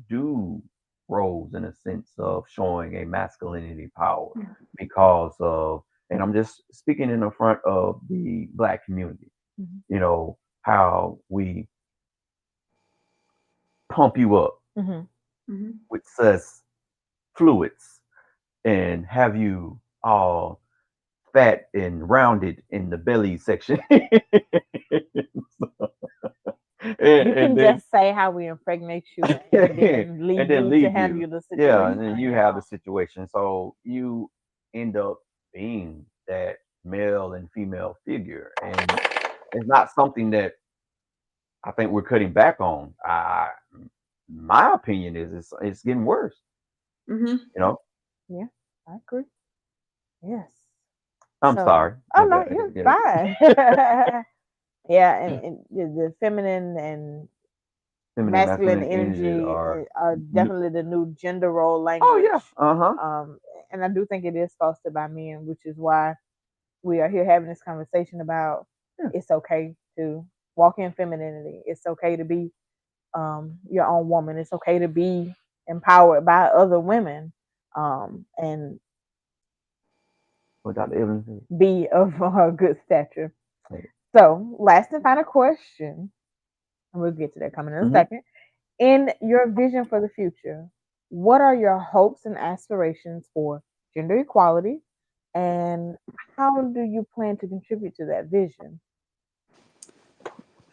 do roles in a sense of showing a masculinity power because of, and I'm just speaking in the front of the black community, Hmm. how we pump you up Hmm. Mm-hmm. with such fluids and have you all fat and rounded in the belly section. You and can then just say how we impregnate you and and then leave then you to leave you. handle the Yeah, and situation. then you have the situation. So you end up being that male and female figure. And it's not something that I think we're cutting back on. My opinion is it's getting worse, Hmm. you know. Yeah, I agree. Yes. I'm So, sorry. oh My no, bad. you're Yeah. fine. Yeah, and the feminine and Feminine, masculine masculine energy energy are are definitely the new gender role oh yeah. language. Uh-huh. Um, and I do think it is fostered by men, which is why we are here having this conversation about Yeah. it's okay to walk in femininity. It's okay to be your own woman. It's okay to be empowered by other women and What Dr. Evans said. be of good stature. Hey. So, last and final question, and we'll get to that coming in a Mhm. second. In your vision for the future, what are your hopes and aspirations for gender equality? And how do you plan to contribute to that vision?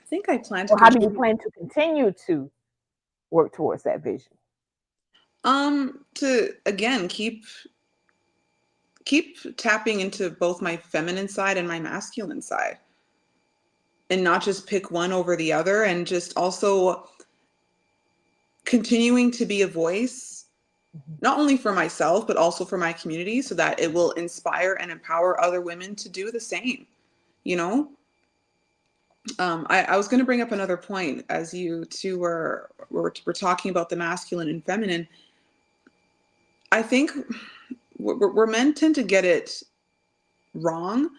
I think I plan to Or how do you contribute. plan to continue to work towards that vision? To again keep tapping into both my feminine side and my masculine side, and not just pick one over the other, and just also continuing to be a voice Mhm. not only for myself but also for my community, so that it will inspire and empower other women to do the same, you know. I was going to bring up another point as you two were talking about the masculine and feminine. I think where men tend to get it wrong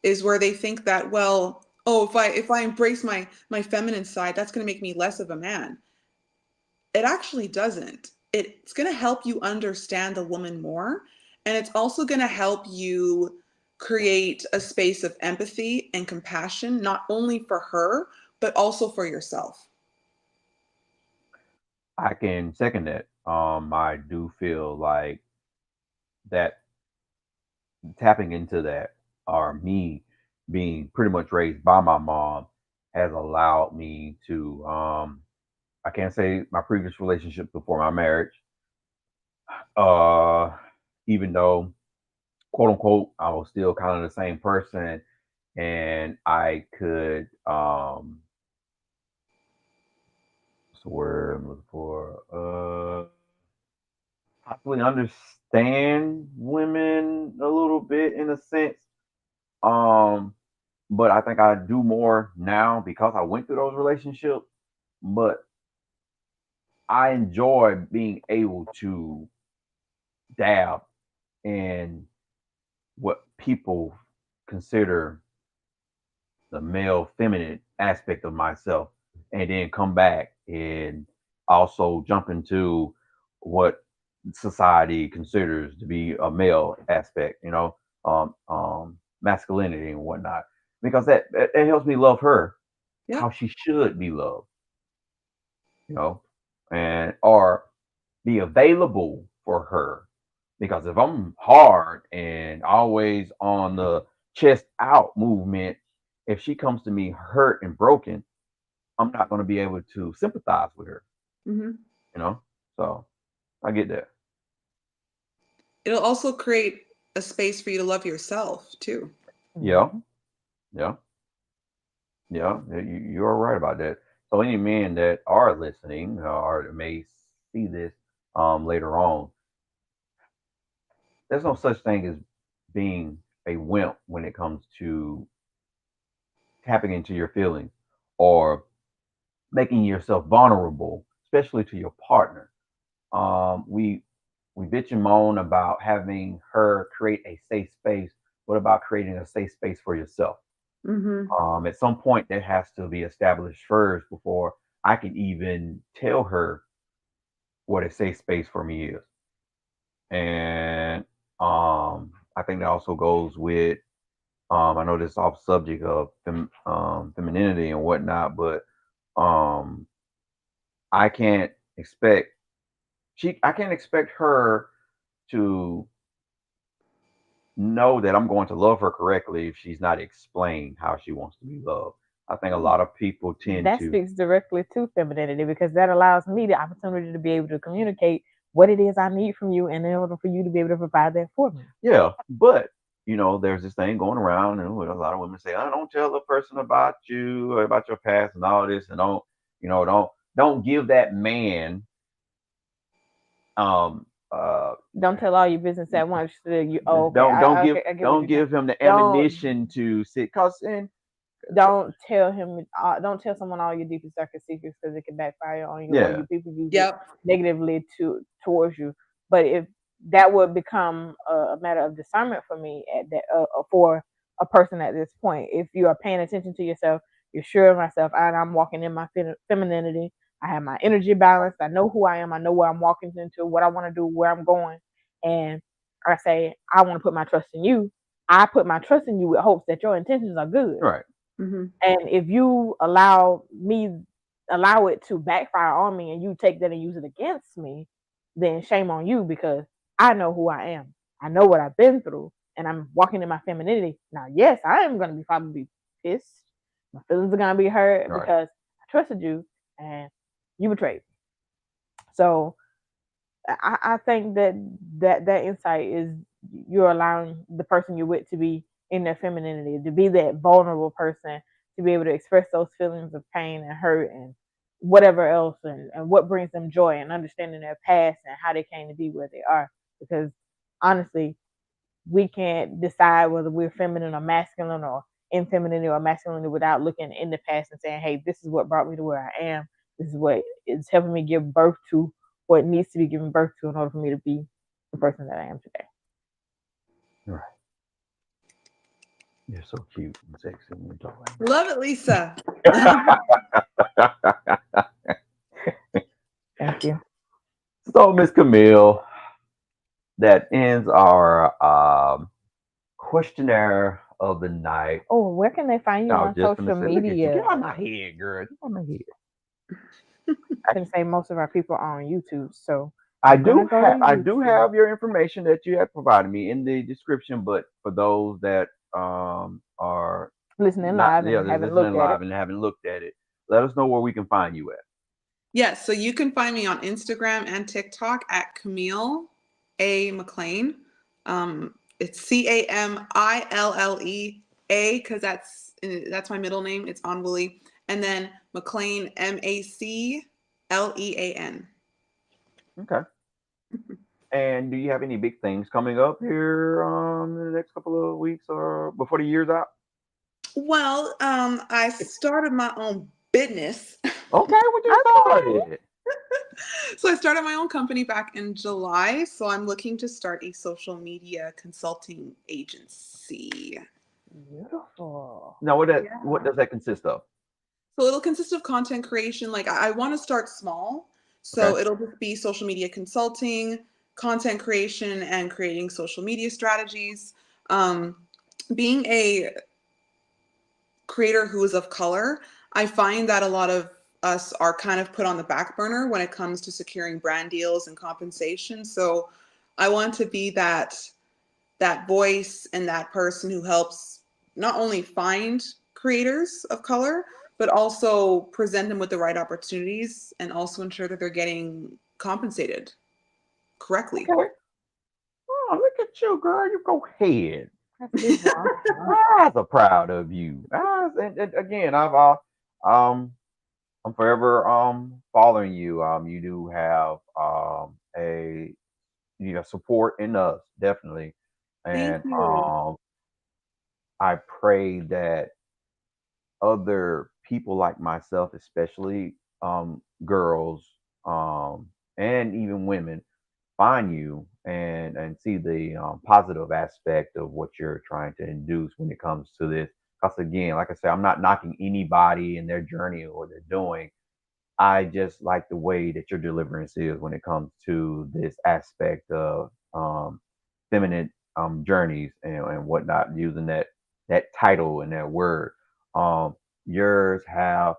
is where they think that, well, oh, if I embrace my feminine side, that's going to make me less of a man. It actually doesn't. It's going to help you understand the woman more, and it's also going to help you create a space of empathy and compassion, not only for her but also for yourself. I can second that. I do feel like that tapping into that, or me being pretty much raised by my mom, has allowed me to I can't say my previous relationship before my marriage, uh even though quote unquote I was still kind of the same person, and I could what's the word I'm looking for, possibly understand women a little bit in a sense. Um, but I think I do more now because I went through those relationships. But I enjoy being able to dab in what people consider the male feminine aspect of myself, and then come back and also jump into what society considers to be a male aspect, masculinity and whatnot, because that helps me love her Yeah. how she should be loved, you know, and or be available for her. Because if I'm hard and always on the chest out movement, if she comes to me hurt and broken, I'm not going to be able to sympathize with her, Hmm. you know? So I get that. It'll also create a space for you to love yourself too. Yeah. Mhm. Yeah. Yeah. You're right about that. So any men that are listening or that may see this later on, there's no such thing as being a wimp when it comes to tapping into your feelings or making yourself vulnerable, especially to your partner. We bitch and moan about having her create a safe space. What about creating a safe space for yourself? Hmm. At some point, that has to be established first before I can even tell her what a safe space for me is. And I think that also goes with I know this is off subject of femininity and whatnot, but um, I can't expect I can't expect her to know that I'm going to love her correctly if she's not explained how she wants to be loved. I think a Mm. lot of people tend That to, speaks directly to femininity because that allows me the opportunity to be able to communicate what it is I need from you, and in order for you to be able to provide that for me. yeah, but there's this thing going around, and a lot of women say, "I don't tell a person about you or about your past and all this, and don't give that man um uh Don't tell all your business at once. So you, oh, okay, I get what don't you're saying. give him the Don't ammunition to sit, cause and don't tell him. Don't tell someone all your deepest darkest secrets because it can backfire on you, or yeah, you people use it Yep. negatively towards you. But if that would become a matter of discernment for me at that for a person at this point, if you are paying attention to yourself, you're sure of myself, and I'm walking in my femininity. I have my energy balanced. I know who I am. I know where I'm walking into, what I want to do, where I'm going, and I say I want to put my trust in you. I put my trust in you with hopes that your intentions are good. right, Hmm. And if you allow it to backfire on me and you take that and use it against me, then shame on you because I know who I am. I know what I've been through and I'm walking in my femininity. Now, yes, I am going to be probably pissed. My feelings are going to be hurt right. because I trusted you and you betrayed me. So I think that insight is you're allowing the person you're with to be in their femininity, to be that vulnerable person, to be able to express those feelings of pain and hurt and whatever else, and what brings them joy and understanding their past and how they came to be where they are. Because honestly, we can't decide whether we're feminine or masculine or in femininity or masculinity without looking in the past and saying, hey, this is what brought me to where I am. This is what is helping me give birth to what needs to be given birth to in order for me to be the person that I am today. Right. You're so cute and sexy when you talk Love it, Lisa. like that. Thank you. So, Miss Camille, that ends our questionnaire of the night. Oh, where can they find you I was on just gonna social say, look at you. Get media? out of my head, girl. Get out of my head. I can say most of our people are on YouTube, so I we're gonna do go to have I do YouTube. have your information that you have provided me in the description, but for those that are Listening not, live yeah, and they're haven't looked listening at it. live and haven't looked at it, let us know where we can find you at. Yes, so you can find me on Instagram and TikTok at Camille A. McLean. It's Camille because that's my middle name. It's on Willie, and then McLean Maclean. Okay. And do you have any big things coming up here in the next couple of weeks or before the year's out? Well, I started my own business. Okay, what you Okay. started? So I started my own company back in July. So I'm looking to start a social media consulting agency. Beautiful. Now, what Yeah. does that consist of? So it'll consist of content creation. Like I want to start small. Okay. So it'll just be social media consulting, content creation, and creating social media strategies. Um, being a creator who is of color, I find that a lot of us are kind of put on the back burner when it comes to securing brand deals and compensation. So I want to be that voice and that person who helps not only find creators of color, but also present them with the right opportunities and also ensure that they're getting compensated correctly. Okay. Oh, look at you, girl. You go ahead. That's beautiful. Awesome. I'm so proud of you. And again, um, I'm forever following you. You do have a support in us, definitely. Thank And you. I pray that other people like myself, especially girls, and even women, find you and see the positive aspect of what you're trying to induce when it comes to this. Because again, like I said, I'm not knocking anybody in their journey or what they're doing. I just like the way that your deliverance is when it comes to this aspect of feminine journeys and whatnot, using that title and that word. Um, yours have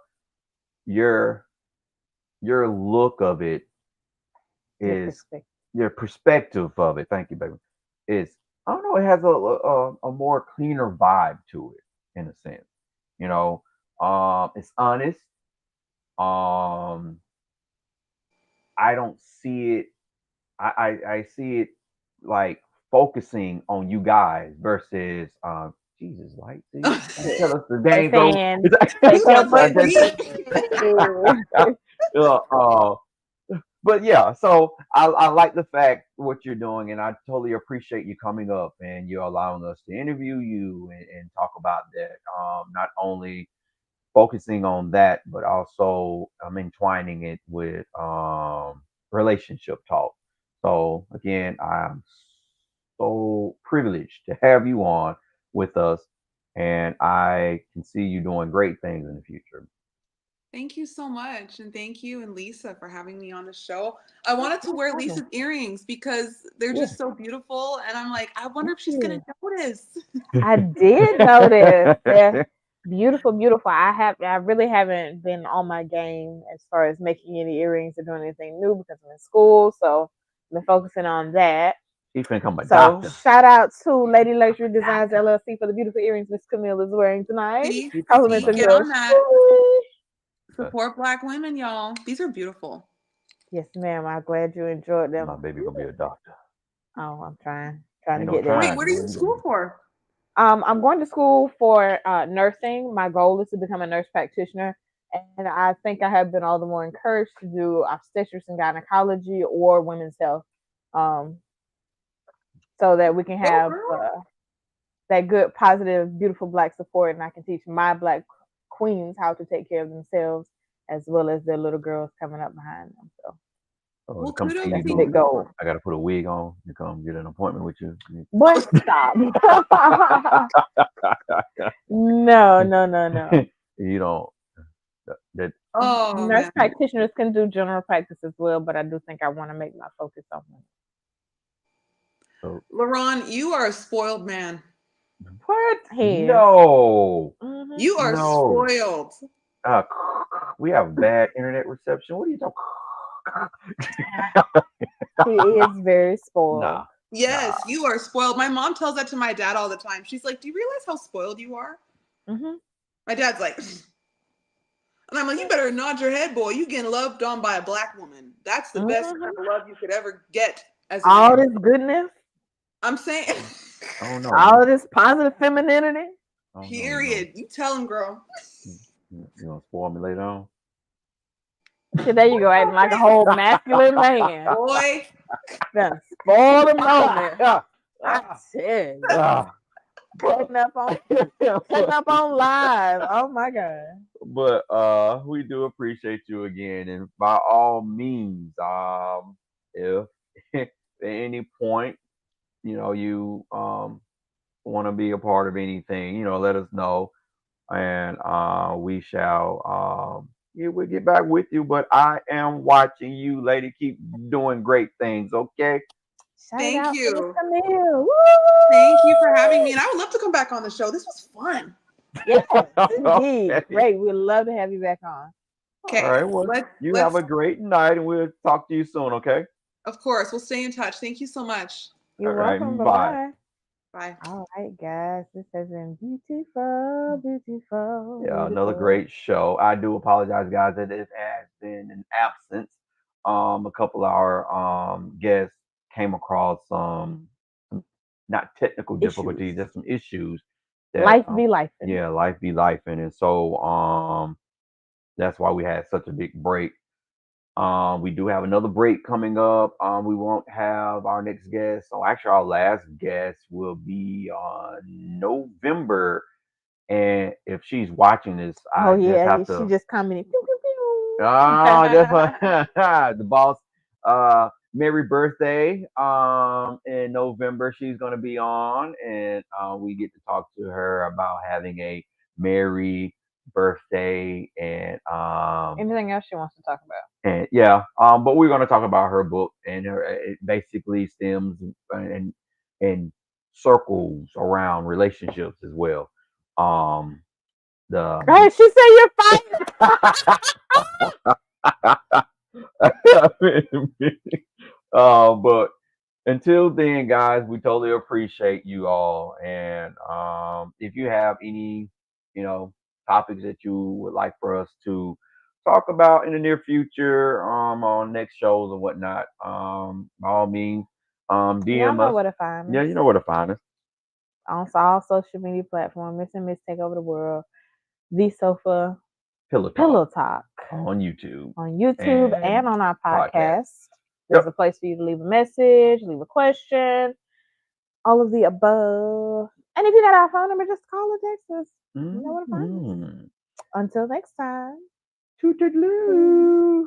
your your look of it Your is perspective. your perspective of it. Thank you, baby. Is I don't know. It has a more cleaner vibe to it, in a sense. You know, it's honest. Um, I don't see it. I see it like focusing on you guys versus Jesus, like, see, tell us the They're game go. saying, take your Sounds butt like to me. bed. uh, but yeah, so I like the fact what you're doing, and I totally appreciate you coming up and you're allowing us to interview you and talk about that. Not only focusing on that, but also I'm entwining it with relationship talk. So again, I'm so privileged to have you on with us, and I can see you doing great things in the future. Thank you so much. And thank you and Lisa for having me on the show. I wanted to No wear problem. Lisa's earrings because they're Yeah, just so beautiful. And I'm like, I wonder thank if she's going you. to notice. I did notice. They're beautiful, beautiful. I really haven't been on my game as far as making any earrings or doing anything new because I'm in school. So I've been focusing on that. He's gonna become a So doctor. shout out to Lady Luxury Designs LLC for the beautiful earrings Miss Camille is wearing tonight. See, Compliments see, of get yours on that. truly. Support Black women, y'all. These are beautiful. Yes, ma'am. I'm glad you enjoyed My them. baby gonna be a doctor. Oh, I'm trying to Ain't no get Wait, there. trying, what are you boy. in You gonna school be. for? I'm going to school for nursing. My goal is to become a nurse practitioner, and I think I have been all the more encouraged to do obstetrics and gynecology or women's health, um, so that we can Go, have girl. that good, positive, beautiful Black support, and I can teach my Black queens how to take care of themselves as well as their little girls coming up behind them. So Oh, to Well, come see kudos you that's the to do it. big you. goal. I gotta put a wig on to come get an appointment with you. Boy, stop. No, no, no, no. You don't. That. Oh, Nurse man. practitioners can do general practice as well, but I do think I want to make my focus on women. So LaRon, you are a spoiled man. what? He is. No, Hmm. You are no. spoiled. Uh, we have bad internet reception. What are you talking? He is very spoiled. Nah, nah. Yes, you are spoiled. My mom tells that to my dad all the time. She's like, "Do you realize how spoiled you are?" Hmm. My dad's like, and I'm like, "You better nod your head, boy. You getting loved on by a Black woman. That's the best kind Hmm. of love you could ever get as a All man." this goodness, I'm saying, I don't know. all this positive femininity. I don't know. period. You tell him, girl. You gonna spoil me later on? See, there you go, acting like a whole masculine man. Boy, Done spoil the moment. Ah, I ah, tell you. ah. Cutting up on live. Oh my god. But we do appreciate you again, and by all means, if at any point you want to be a part of anything, let us know, and we shall yeah, we'll get back with you. But I am watching you, lady. Keep doing great things, okay? Shout it thank out for Miss you. Camille. Thank you for having Woo! me. And I would love to come back on the show. This was fun. Yes, indeed. Okay. Great. We'd love to have you back on. All Okay, right. Well, you have let's a great night, and we'll talk to you soon, okay? of course we'll stay in touch. Thank you so much. All You're right. welcome. Bye Bye. bye. Bye. All right, guys. This has been beautiful, beautiful, Yeah, another beautiful. great show. I do apologize, guys, that it has been an absence. A couple of our guests came across some not technical Issues. difficulties, just some issues that Life be life. yeah, life be life, and so that's why we had such a big break. We do have another break coming up. We won't have our next guest. So actually, our last guest will be on November. And if she's watching this, Oh I just yeah, have she to. just commented. Pew, pew, Oh, pew. that's what the boss. Merry birthday. In November she's gonna be on, and we get to talk to her about having a merry birthday Anything else she wants to talk about? and yeah, but we're gonna talk about her book, and it basically stems and circles around relationships as well. Um, the Hey, she said you're fired. but until then, guys, we totally appreciate you all. And if you have any, topics that you would like for us to talk about in the near future, on next shows or whatnot, by all means, Y'all DM know us. where to find Yeah, us. you know where to find us. On all social media platforms. Miss and Miss Take Over the World. The Sofa Pillow Talk on YouTube on YouTube and on our podcast. podcast. There's Yep. a place for you to leave a message, leave a question, all of the above. And if you got our phone number, just call or text us. You know where to find us. Until next time. Toodaloo.